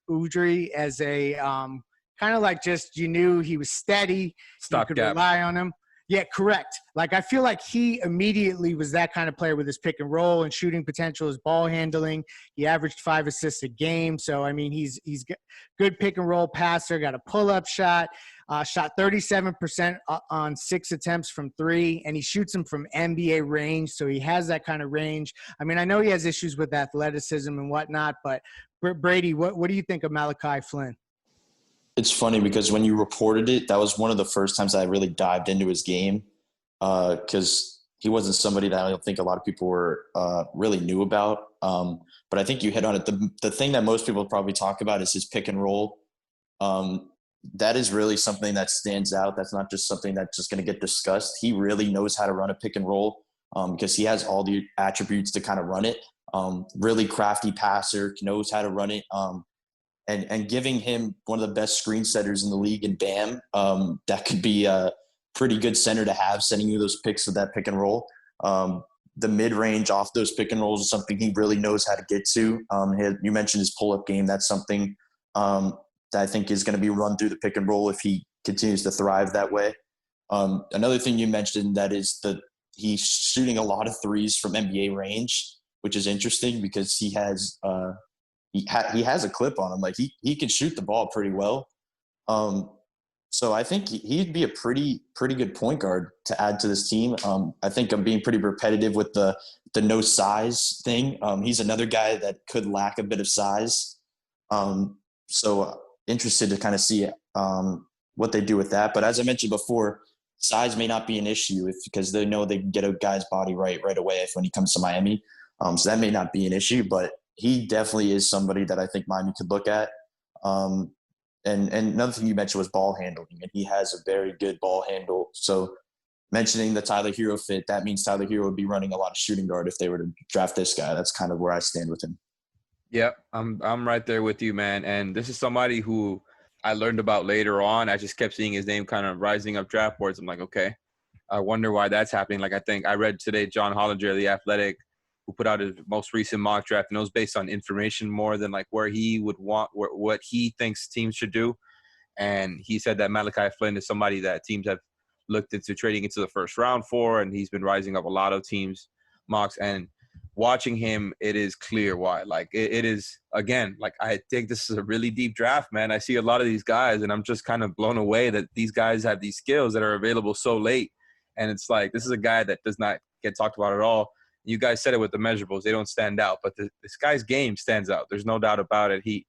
Udrih as a kind of like just you knew he was steady. You could rely on him. Yeah, correct. Like I feel like he immediately was that kind of player with his pick and roll and shooting potential, his ball handling. He averaged 5 assists a game. So, I mean, he's good pick and roll passer, got a pull-up shot, shot 37% on 6 attempts from 3, and he shoots them from NBA range. So he has that kind of range. I mean, I know he has issues with athleticism and whatnot, but Brady, what do you think of Malachi Flynn? It's funny because when you reported it, that was one of the first times I really dived into his game because he wasn't somebody that I don't think a lot of people were really knew about. But I think you hit on it. The thing that most people probably talk about is his pick and roll. That is really something that stands out. That's not just something that's just going to get discussed. He really knows how to run a pick and roll because he has all the attributes to kind of run it. Really crafty passer, knows how to run it. And giving him one of the best screen setters in the league in Bam, that could be a pretty good center to have, sending you those picks with that pick and roll. The mid-range off those pick and rolls is something he really knows how to get to. You mentioned his pull-up game. That's something that I think is going to be run through the pick and roll if he continues to thrive that way. Another thing you mentioned that is that he's shooting a lot of threes from NBA range, which is interesting because he has he has a clip on him. Like he can shoot the ball pretty well. So I think he'd be a pretty good point guard to add to this team. I think I'm being pretty repetitive with the no size thing. He's another guy that could lack a bit of size. So interested to kind of see what they do with that. But as I mentioned before, size may not be an issue because they know they can get a guy's body right away when he comes to Miami. So that may not be an issue, but he definitely is somebody that I think Miami could look at. And another thing you mentioned was ball handling, and he has a very good ball handle. So mentioning the Tyler Hero fit, that means Tyler Hero would be running a lot of shooting guard if they were to draft this guy. That's kind of where I stand with him. Yep, I'm right there with you, man. And this is somebody who I learned about later on. I just kept seeing his name kind of rising up draft boards. I'm like, okay, I wonder why that's happening. Like, I think I read today John Hollinger, The Athletic, who put out his most recent mock draft, and it was based on information more than like where he would want, what he thinks teams should do. And he said that Malachi Flynn is somebody that teams have looked into trading into the first round for, and he's been rising up a lot of teams' mocks. And watching him, it is clear why. Like, it is, again, like, I think this is a really deep draft, man. I see a lot of these guys, and I'm just kind of blown away that these guys have these skills that are available so late. And it's like, this is a guy that does not get talked about at all. You guys said it with the measurables. They don't stand out. But this guy's game stands out. There's no doubt about it. He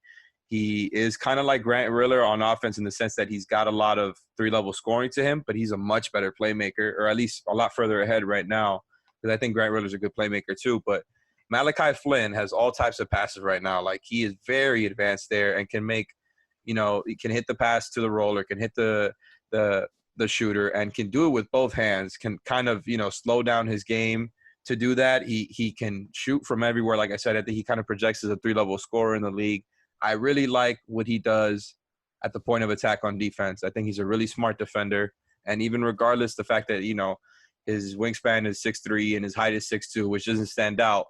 is kind of like Grant Riller on offense in the sense that he's got a lot of three-level scoring to him, but he's a much better playmaker, or at least a lot further ahead right now, because I think Grant Riller's a good playmaker too. But Malachi Flynn has all types of passes right now. Like, he is very advanced there and can make, he can hit the pass to the roller, can hit the shooter, and can do it with both hands, can kind of, slow down his game to do that. He can shoot from everywhere. Like I said, I think he kind of projects as a three-level scorer in the league. I really like what he does at the point of attack on defense. I think he's a really smart defender. And even regardless the fact that, his wingspan is 6'3" and his height is 6'2", which doesn't stand out,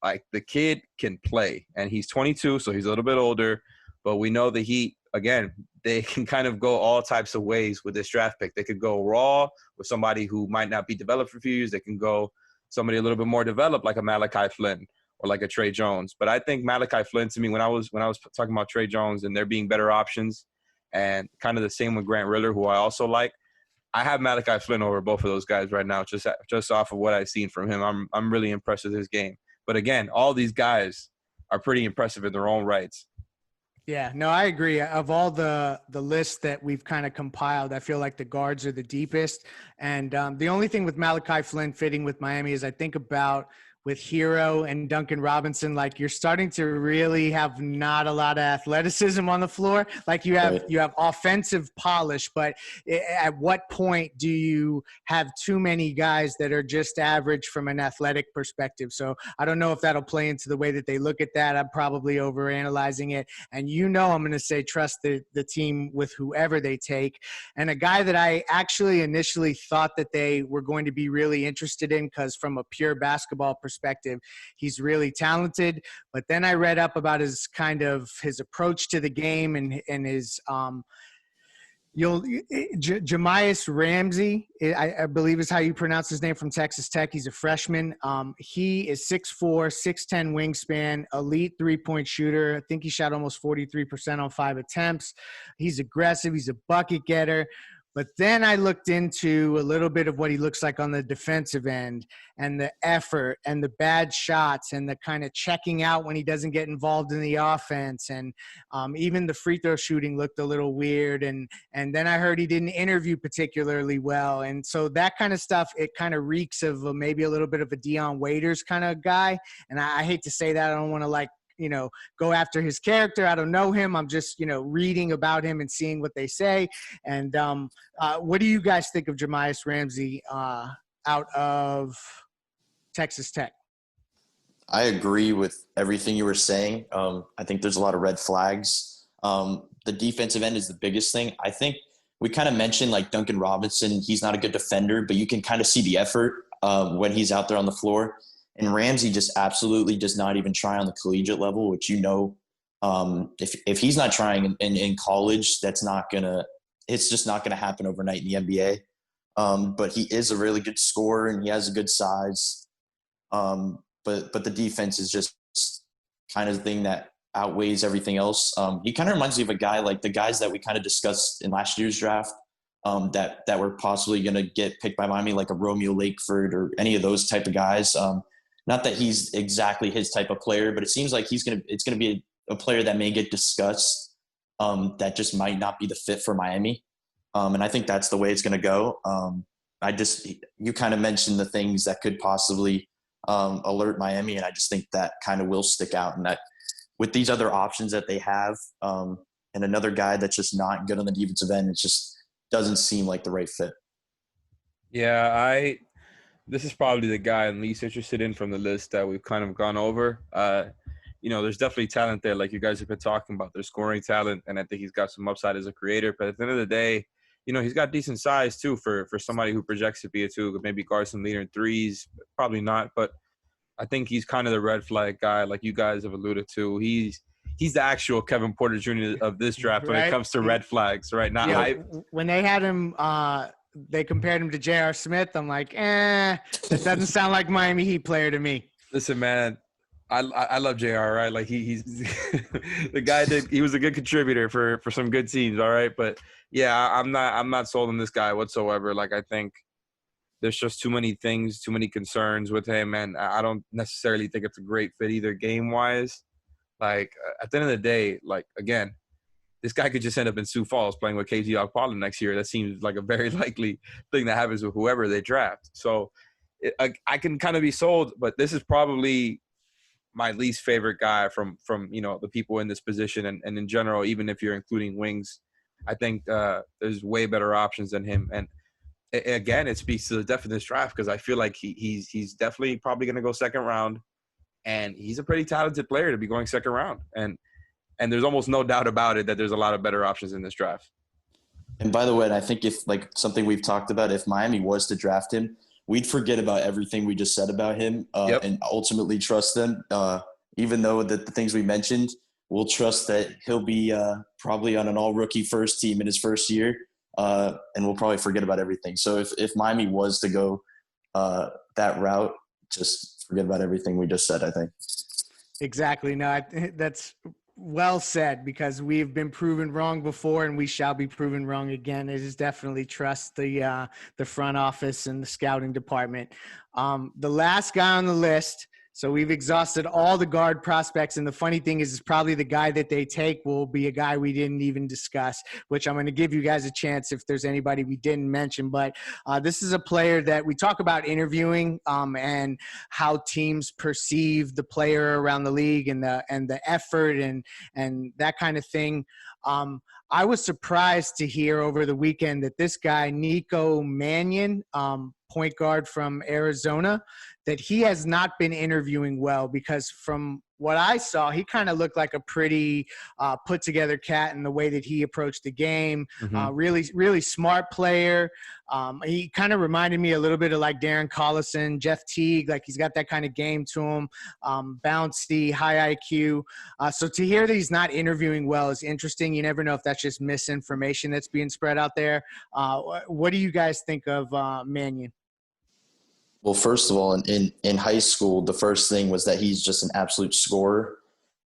like, the kid can play. And he's 22, so he's a little bit older. But we know the Heat, again, they can kind of go all types of ways with this draft pick. They could go raw with somebody who might not be developed for a few years. They can go somebody a little bit more developed like a Malachi Flynn or like a Trey Jones. But I think Malachi Flynn, to me, when I was talking about Trey Jones and there being better options, and kind of the same with Grant Riller, who I also like, I have Malachi Flynn over both of those guys right now, just off of what I've seen from him. I'm really impressed with his game. But again, all these guys are pretty impressive in their own rights. Yeah, no, I agree. Of all the lists that we've kind of compiled, I feel like the guards are the deepest. And the only thing with Malachi Flynn fitting with Miami is I think about with Hero and Duncan Robinson, like, you're starting to really have not a lot of athleticism on the floor. Like, you have offensive polish, but at what point do you have too many guys that are just average from an athletic perspective? So I don't know if that'll play into the way that they look at that. I'm probably overanalyzing it. And I'm going to say trust the team with whoever they take. And a guy that I actually initially thought that they were going to be really interested in, because from a pure basketball perspective, he's really talented. But then I read up about his approach to the game and his Jahmi'us Ramsey, I believe is how you pronounce his name, from Texas Tech. He's a freshman. He is 6'4", 6'10" wingspan, elite three-point shooter. I think he shot almost 43% on 5 attempts. He's aggressive. He's a bucket getter. But then I looked into a little bit of what he looks like on the defensive end, and the effort and the bad shots and the kind of checking out when he doesn't get involved in the offense. And even the free throw shooting looked a little weird. And then I heard he didn't interview particularly well. And so that kind of stuff, it kind of reeks of maybe a little bit of a Dion Waiters kind of guy. And I hate to say that. I don't want to go after his character. I don't know him. I'm just, reading about him and seeing what they say. And what do you guys think of Jahmi'us Ramsey out of Texas Tech? I agree with everything you were saying. I think there's a lot of red flags. The defensive end is the biggest thing. I think we kind of mentioned, like, Duncan Robinson, he's not a good defender, but you can kind of see the effort when he's out there on the floor. And Ramsey just absolutely does not even try on the collegiate level, which, if he's not trying in college, it's just not gonna happen overnight in the NBA. But he is a really good scorer and he has a good size. But the defense is just kind of the thing that outweighs everything else. He kind of reminds me of a guy like the guys that we kind of discussed in last year's draft that were possibly going to get picked by Miami, like a Romeo Lakeford or any of those type of guys. Not that he's exactly his type of player, but it seems like it's going to be a player that may get discussed that just might not be the fit for Miami. And I think that's the way it's going to go. You kind of mentioned the things that could possibly alert Miami, and I just think that kind of will stick out. And that with these other options that they have, and another guy that's just not good on the defensive end, it just doesn't seem like the right fit. Yeah, this is probably the guy I'm least interested in from the list that we've kind of gone over. There's definitely talent there, like you guys have been talking about. There's scoring talent, and I think he's got some upside as a creator. But at the end of the day, he's got decent size too for somebody who projects to be a two, maybe guard some leader in threes. Probably not, but I think he's kind of the red flag guy, like you guys have alluded to. He's the actual Kevin Porter Jr. of this draft when it comes to red flags, right? Not hype. When they had him, they compared him to J.R. Smith. I'm like, that doesn't sound like Miami Heat player to me. Listen, man, I love JR, right? Like he's the guy he was a good contributor for some good teams, all right? But yeah, I'm not sold on this guy whatsoever. Like I think there's just too many things, too many concerns with him, and I don't necessarily think it's a great fit either game-wise. Like at the end of the day, like again, this guy could just end up in Sioux Falls playing with KG Okpala next year. That seems like a very likely thing that happens with whoever they draft. So I can kind of be sold, but this is probably my least favorite guy from the people in this position, and in general, even if you're including wings, I think there's way better options than him. And again, it speaks to the depth of this draft because I feel like he's definitely probably going to go second round, and he's a pretty talented player to be going second round. And there's almost no doubt about it that there's a lot of better options in this draft. And by the way, I think if like something we've talked about, if Miami was to draft him, we'd forget about everything we just said about him and ultimately trust them. Even though the things we mentioned, we'll trust that he'll be probably on an all-rookie first team in his first year, and we'll probably forget about everything. So if Miami was to go that route, just forget about everything we just said, I think. Exactly. No, that's well said, because we've been proven wrong before and we shall be proven wrong again. It is definitely trust the front office and the scouting department. The last guy on the list, so we've exhausted all the guard prospects, and the funny thing is probably the guy that they take will be a guy we didn't even discuss, which I'm going to give you guys a chance if there's anybody we didn't mention. But this is a player that we talk about interviewing and how teams perceive the player around the league and the effort and that kind of thing. I was surprised to hear over the weekend that this guy, Nico Mannion, point guard from Arizona, that he has not been interviewing well, because from what I saw, he kind of looked like a pretty put together cat in the way that he approached the game. Really, really smart player. He kind of reminded me a little bit of like Darren Collison, Jeff Teague. Like he's got that kind of game to him, bouncy, high IQ. So to hear that he's not interviewing well is interesting. You never know if that's just misinformation that's being spread out there. What do you guys think of Mannion? Well, first of all, in high school, the first thing was that he's just an absolute scorer.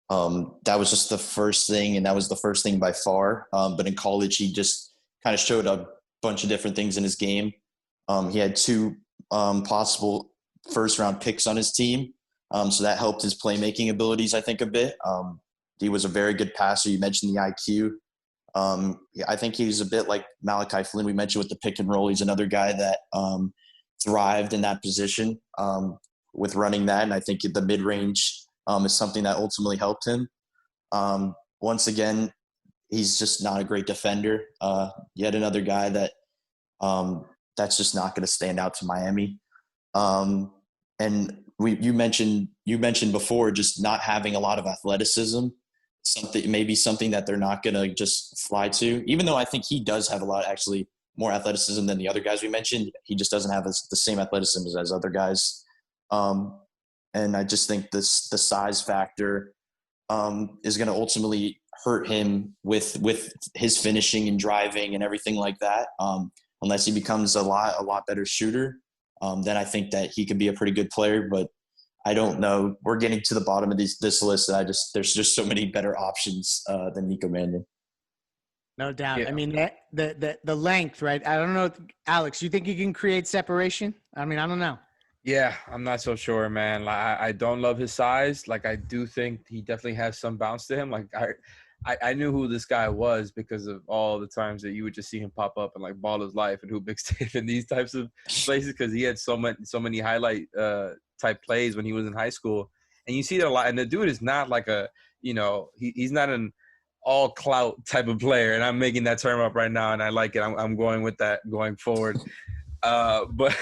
That was just the first thing, and that was the first thing by far. But in college, he just kind of showed a bunch of different things in his game. He had 2 possible first-round picks on his team, so that helped his playmaking abilities, I think, a bit. He was a very good passer. You mentioned the IQ. I think he's a bit like Malachi Flynn we mentioned with the pick and roll. He's another guy that thrived in that position with running that, and I think the mid-range is something that ultimately helped him. Once again, he's just not a great defender. Yet another guy that that's just not going to stand out to Miami. And you mentioned before just not having a lot of athleticism, something that they're not going to just fly to. Even though I think he does have a lot actually more athleticism than the other guys we mentioned, he just doesn't have the same athleticism as other guys. And I just think the size factor is going to ultimately hurt him with his finishing and driving and everything like that. Unless he becomes a lot better shooter, then I think that he could be a pretty good player. But I don't know. We're getting to the bottom of this list. And there's just so many better options than Nico Mannion. No doubt. Yeah. I mean, the length, right? I don't know, Alex. You think he can create separation? I mean, I don't know. Yeah, I'm not so sure, man. Like, I don't love his size. Like, I do think he definitely has some bounce to him. Like, I knew who this guy was because of all the times that you would just see him pop up and like ball his life and hoop mixtape in these types of places because he had so many highlight type plays when he was in high school, and you see that a lot. And the dude is not like he's not an all clout type of player. And I'm making that term up right now, and I like it. I'm going with that going forward. But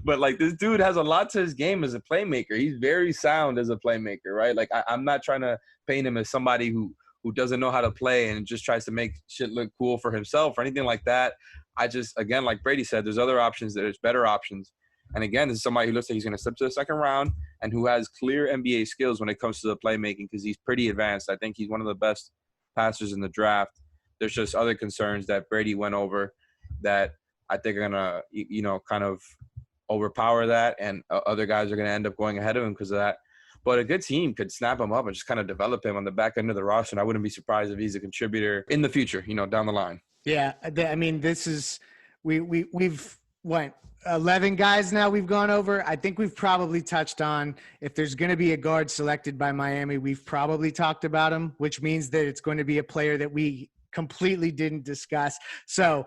but like this dude has a lot to his game as a playmaker. He's very sound as a playmaker, right? Like I'm not trying to paint him as somebody who doesn't know how to play and just tries to make shit look cool for himself or anything like that. I just, again, like Brady said, there's other options, there's better options. And again, this is somebody who looks like he's going to slip to the second round and who has clear NBA skills when it comes to the playmaking because he's pretty advanced. I think he's one of the best passers in the draft. There's just other concerns that Brady went over that I think are going to, kind of overpower that, and other guys are going to end up going ahead of him because of that. But a good team could snap him up and just kind of develop him on the back end of the roster, and I wouldn't be surprised if he's a contributor in the future, down the line. Yeah, I mean, this is we've what 11 guys now we've gone over. I think we've probably touched on if there's going to be a guard selected by Miami, we've probably talked about him, which means that it's going to be a player that we completely didn't discuss. So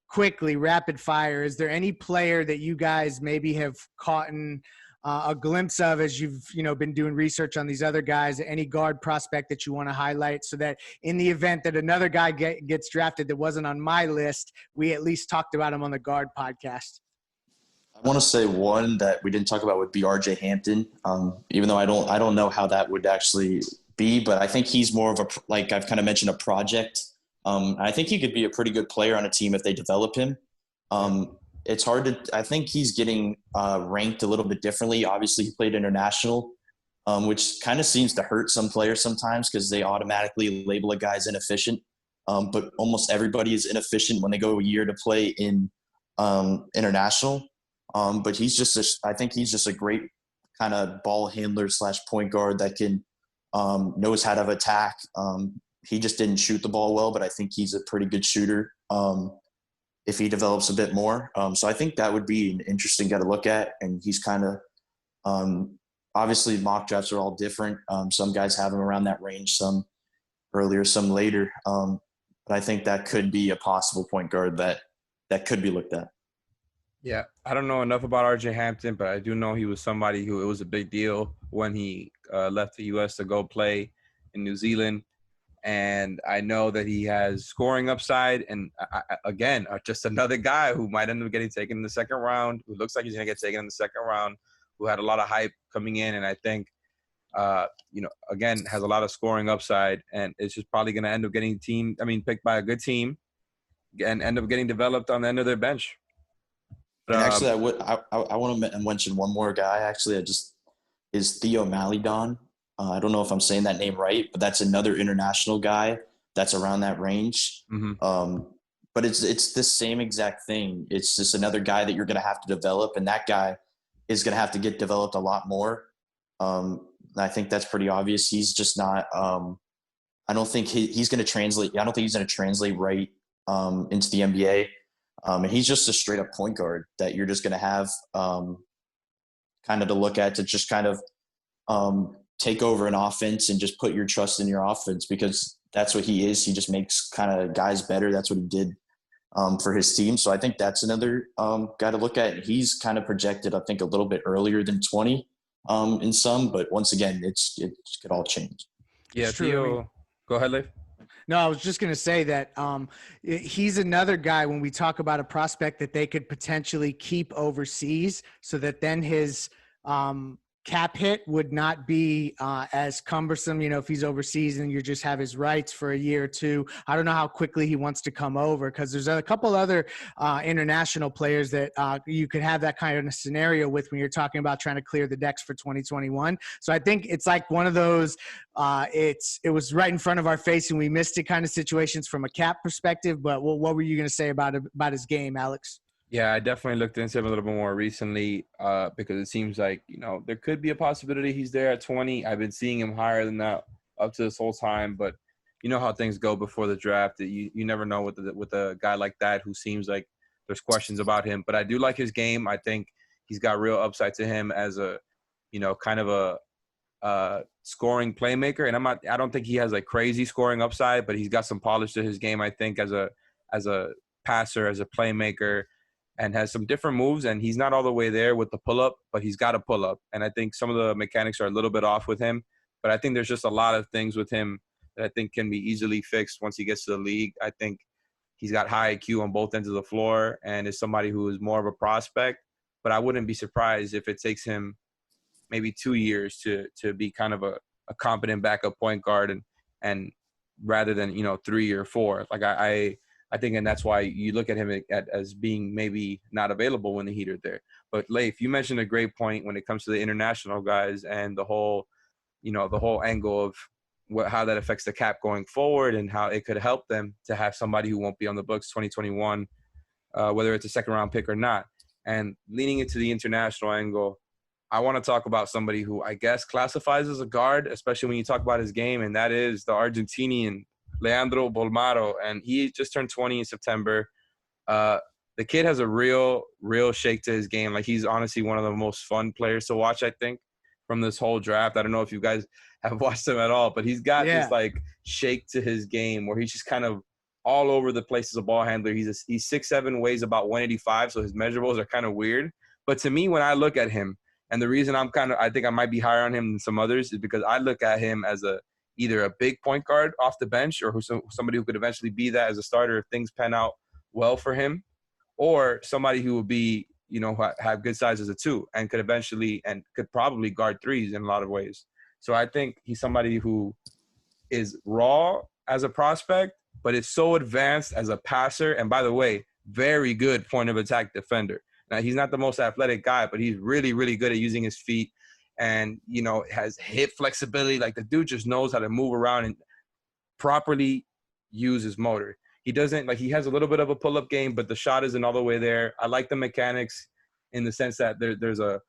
quickly, rapid fire, is there any player that you guys maybe have caught in a glimpse of as you've been doing research on these other guys, any guard prospect that you want to highlight so that in the event that another guy gets drafted that wasn't on my list, we at least talked about him on the Guard podcast? I want to say one that we didn't talk about would be RJ Hampton. Even though I don't know how that would actually be, but I think he's more of a, like I've kind of mentioned, a project. I think he could be a pretty good player on a team if they develop him. It's hard to – I think he's getting ranked a little bit differently. Obviously, he played international, which kind of seems to hurt some players sometimes because they automatically label a guy as inefficient. But almost everybody is inefficient when they go a year to play in international. But I think he's just a great kind of ball handler / point guard that can knows how to attack. He just didn't shoot the ball well, but I think he's a pretty good shooter if he develops a bit more. So I think that would be an interesting guy to look at. And he's kind of obviously mock drafts are all different. Some guys have him around that range, some earlier, some later. But I think that could be a possible point guard that could be looked at. Yeah, I don't know enough about RJ Hampton, but I do know he was somebody who it was a big deal when he left the U.S. to go play in New Zealand. And I know that he has scoring upside. And, again, just another guy who might end up getting taken in the second round, who looks like he's going to get taken in the second round, who had a lot of hype coming in. And I think, again, has a lot of scoring upside. And it's just probably going to end up getting picked by a good team and end up getting developed on the end of their bench. And actually, I want to mention one more guy. Actually, is Theo Maledon. I don't know if I'm saying that name right, but that's another international guy that's around that range. Mm-hmm. But it's the same exact thing. It's just another guy that you're going to have to develop, and that guy is going to have to get developed a lot more. I think that's pretty obvious. He's just not. I don't think he's going to translate. I don't think he's going to translate right into the NBA. And he's just a straight up point guard that you're just going to have kind of to look at to just kind of take over an offense and just put your trust in your offense because that's what he is. He just makes kind of guys better. That's what he did for his team. So I think that's another guy to look at. He's kind of projected, I think, a little bit earlier than 20 in some, but once again, it could all change. Yeah, Theo, go ahead, Leif. No, I was just going to say that he's another guy when we talk about a prospect that they could potentially keep overseas so that then his cap hit would not be as cumbersome, if he's overseas and you just have his rights for a year or two. I don't know how quickly he wants to come over because there's a couple other international players that you could have that kind of scenario with when you're talking about trying to clear the decks for 2021. So I think it's like one of those it was right in front of our face and we missed it kind of situations from a cap perspective. But what were you going to say about his game, Alex? Yeah, I definitely looked into him a little bit more recently because it seems like, there could be a possibility he's there at 20. I've been seeing him higher than that up to this whole time, but you know how things go before the draft. That you never know with a guy like that who seems like there's questions about him. But I do like his game. I think he's got real upside to him as a, kind of a scoring playmaker. And I don't think he has like crazy scoring upside, but he's got some polish to his game, I think, as a passer, as a playmaker, and has some different moves. And he's not all the way there with the pull-up, but he's got a pull-up. And I think some of the mechanics are a little bit off with him. But I think there's just a lot of things with him that I think can be easily fixed once he gets to the league. I think he's got high IQ on both ends of the floor and is somebody who is more of a prospect. But I wouldn't be surprised if it takes him maybe 2 years to be kind of a competent backup point guard and rather than, 3 or 4. Like I think, and that's why you look at him as being maybe not available when the Heat are there. But Leif, you mentioned a great point when it comes to the international guys and the whole angle of how that affects the cap going forward and how it could help them to have somebody who won't be on the books 2021, whether it's a second round pick or not. And leaning into the international angle, I want to talk about somebody who I guess classifies as a guard, especially when you talk about his game, and that is the Argentinian Leandro Bolmaro, and he just turned 20 in September. The kid has a real shake to his game. Like, he's honestly one of the most fun players to watch, I think, from this whole draft. I don't know if you guys have watched him at all, but he's got this like shake to his game where he's just kind of all over the place as a ball handler. He's 6'7", weighs about 185, so his measurables are kind of weird. But to me, when I look at him, and the reason I think I might be higher on him than some others is because I look at him as either a big point guard off the bench or somebody who could eventually be that as a starter if things pan out well for him, or somebody who would be, have good size as a 2 and could eventually and could probably guard 3s in a lot of ways. So I think he's somebody who is raw as a prospect, but is so advanced as a passer. And by the way, very good point of attack defender. Now, he's not the most athletic guy, but he's really, really good at using his feet and, has hip flexibility. Like, the dude just knows how to move around and properly use his motor. He doesn't, he has a little bit of a pull-up game, but the shot isn't all the way there. I like the mechanics in the sense that there's a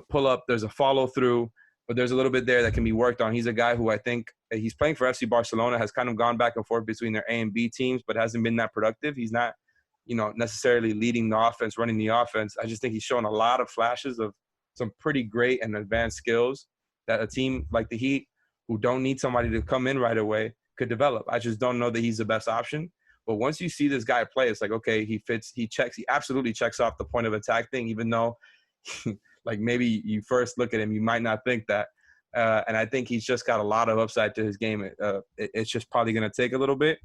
pull-up, there's a follow-through, but there's a little bit there that can be worked on. He's a guy who I think he's playing for FC Barcelona, has kind of gone back and forth between their A and B teams, but hasn't been that productive. He's not, necessarily leading the offense, running the offense. I just think he's shown a lot of flashes of some pretty great and advanced skills that a team like the Heat, who don't need somebody to come in right away, could develop. I just don't know that he's the best option. But once you see this guy play, it's like, okay, he absolutely checks off the point of attack thing, even though maybe you first look at him, you might not think that. And I think he's just got a lot of upside to his game. It's just probably going to take a little bit.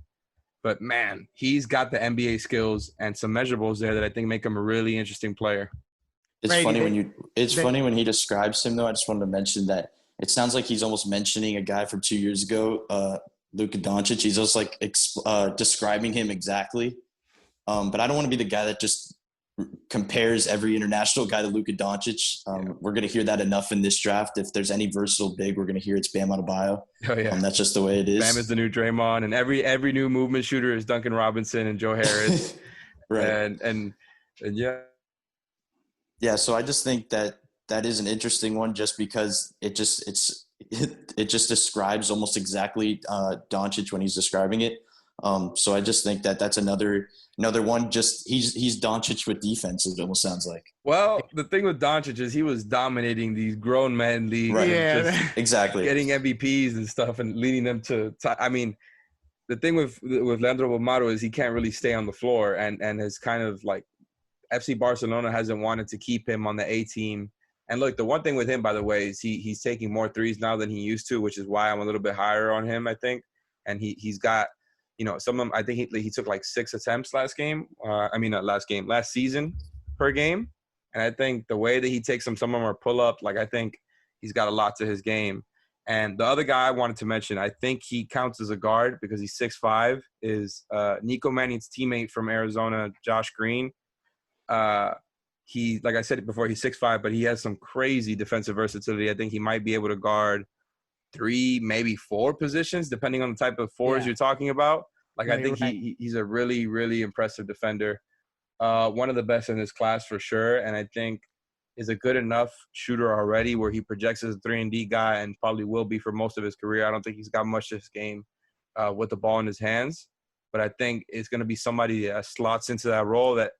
But, man, he's got the NBA skills and some measurables there that I think make him a really interesting player. It's funny when he describes him, though. I just wanted to mention that it sounds like he's almost mentioning a guy from 2 years ago, Luka Doncic. He's just describing him exactly. But I don't want to be the guy that just compares every international guy to Luka Doncic. We're going to hear that enough in this draft. If there's any versatile big, we're going to hear it's Bam Adebayo. Oh, yeah. That's just the way it is. Bam is the new Draymond, and every new movement shooter is Duncan Robinson and Joe Harris. Right. And yeah. Yeah, so I just think that is an interesting one just because it just describes almost exactly Doncic when he's describing it. So I just think that's another one. Just he's Doncic with defense. It almost sounds like. Well, the thing with Doncic is he was dominating these grown men leagues, right? Yeah, exactly. Getting MVPs and stuff and leading them to. I mean, the thing with Leandro Bolmaro is he can't really stay on the floor and has kind of like FC Barcelona hasn't wanted to keep him on the A team. And look, the one thing with him, by the way, is he's taking more threes now than he used to, which is why I'm a little bit higher on him, I think. And he's got. Some of them, I think he took 6 attempts last season per game. And I think the way that he takes them, some of them are pull up. I think he's got a lot to his game. And the other guy I wanted to mention, I think he counts as a guard because he's 6'5", is Nico Manning's teammate from Arizona, Josh Green. He, like I said before, he's 6'5", but he has some crazy defensive versatility. I think he might be able to guard 3, maybe 4 positions, depending on the type of fours you're talking about. I think he's a really, really impressive defender. one of the best in his class for sure, and I think is a good enough shooter already where he projects as a 3-and-D guy and probably will be for most of his career. I don't think he's got much this game with the ball in his hands, but I think it's going to be somebody that slots into that role that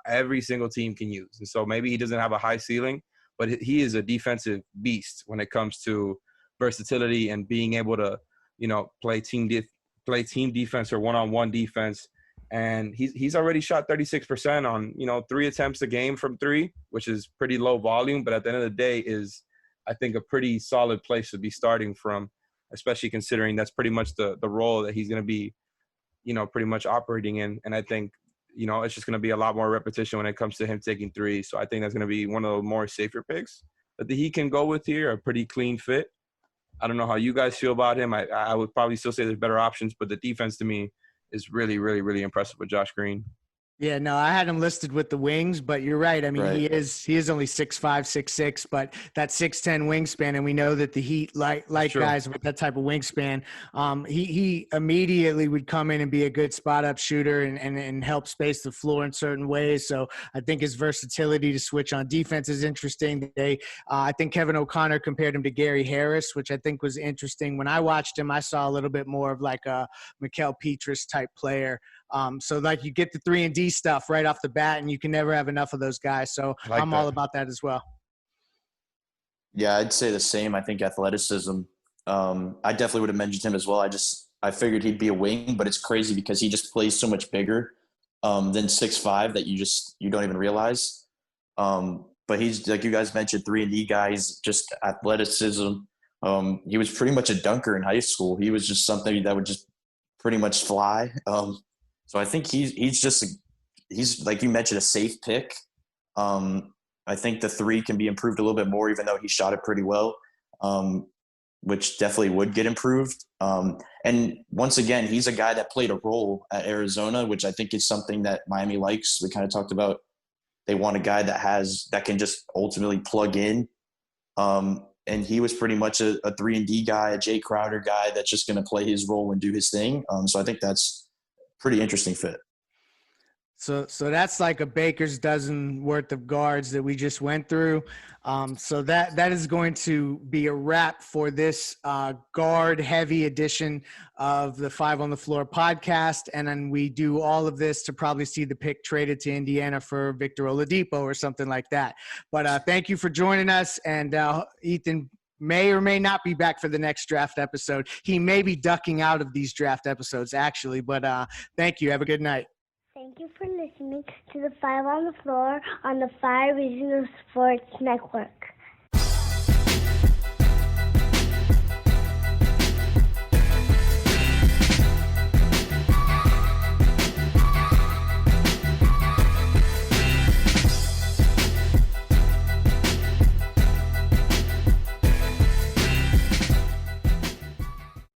every single team can use. And so maybe he doesn't have a high ceiling, but he is a defensive beast when it comes to versatility and being able to, play team defense or one-on-one defense. And he's already shot 36% on, 3 attempts a game from 3, which is pretty low volume, but at the end of the day is, I think, a pretty solid place to be starting from, especially considering that's pretty much the role that he's going to be, pretty much operating in. And I think, it's just going to be a lot more repetition when it comes to him taking 3. So I think that's going to be one of the more safer picks that he can go with here, a pretty clean fit. I don't know how you guys feel about him. I would probably still say there's better options, but the defense to me is really, really, really impressive with Josh Green. Yeah, no, I had him listed with the wings, but you're right. I mean, Right. he is only 6'5", 6'6", but that 6'10" wingspan, and we know that the Heat like Sure. guys with that type of wingspan. He immediately would come in and be a good spot up shooter and help space the floor in certain ways. So I think his versatility to switch on defense is interesting. I think Kevin O'Connor compared him to Gary Harris, which I think was interesting. When I watched him, I saw a little bit more of like a Mikal Petrus type player. So like you get the 3-and-D stuff right off the bat, and you can never have enough of those guys. So I'm all about that as well. Yeah, I'd say the same. I think athleticism. I definitely would have mentioned him as well. I figured he'd be a wing, but it's crazy because he just plays so much bigger than 6'5" that you don't even realize. But he's, like you guys mentioned, 3-and-D guy. He's just athleticism. He was pretty much a dunker in high school. He was just something that would just pretty much fly. So I think he's like you mentioned, a safe pick. I think the 3 can be improved a little bit more, even though he shot it pretty well, which definitely would get improved. And once again, he's a guy that played a role at Arizona, which I think is something that Miami likes. We kind of talked about they want a guy that can just ultimately plug in. And he was pretty much a 3-and-D guy, a Jay Crowder guy that's just going to play his role and do his thing. So I think that's pretty interesting fit. So that's like a baker's dozen worth of guards that we just went through. So that is going to be a wrap for this guard heavy edition of the 5 on the Floor podcast. And then we do all of this to probably see the pick traded to Indiana for Victor Oladipo or something like that. But thank you for joining us. And Ethan may or may not be back for the next draft episode. He may be ducking out of these draft episodes actually, but thank you. Have a good night. Thank you for listening to the 5 on the Floor on the 5 Regional Sports Network.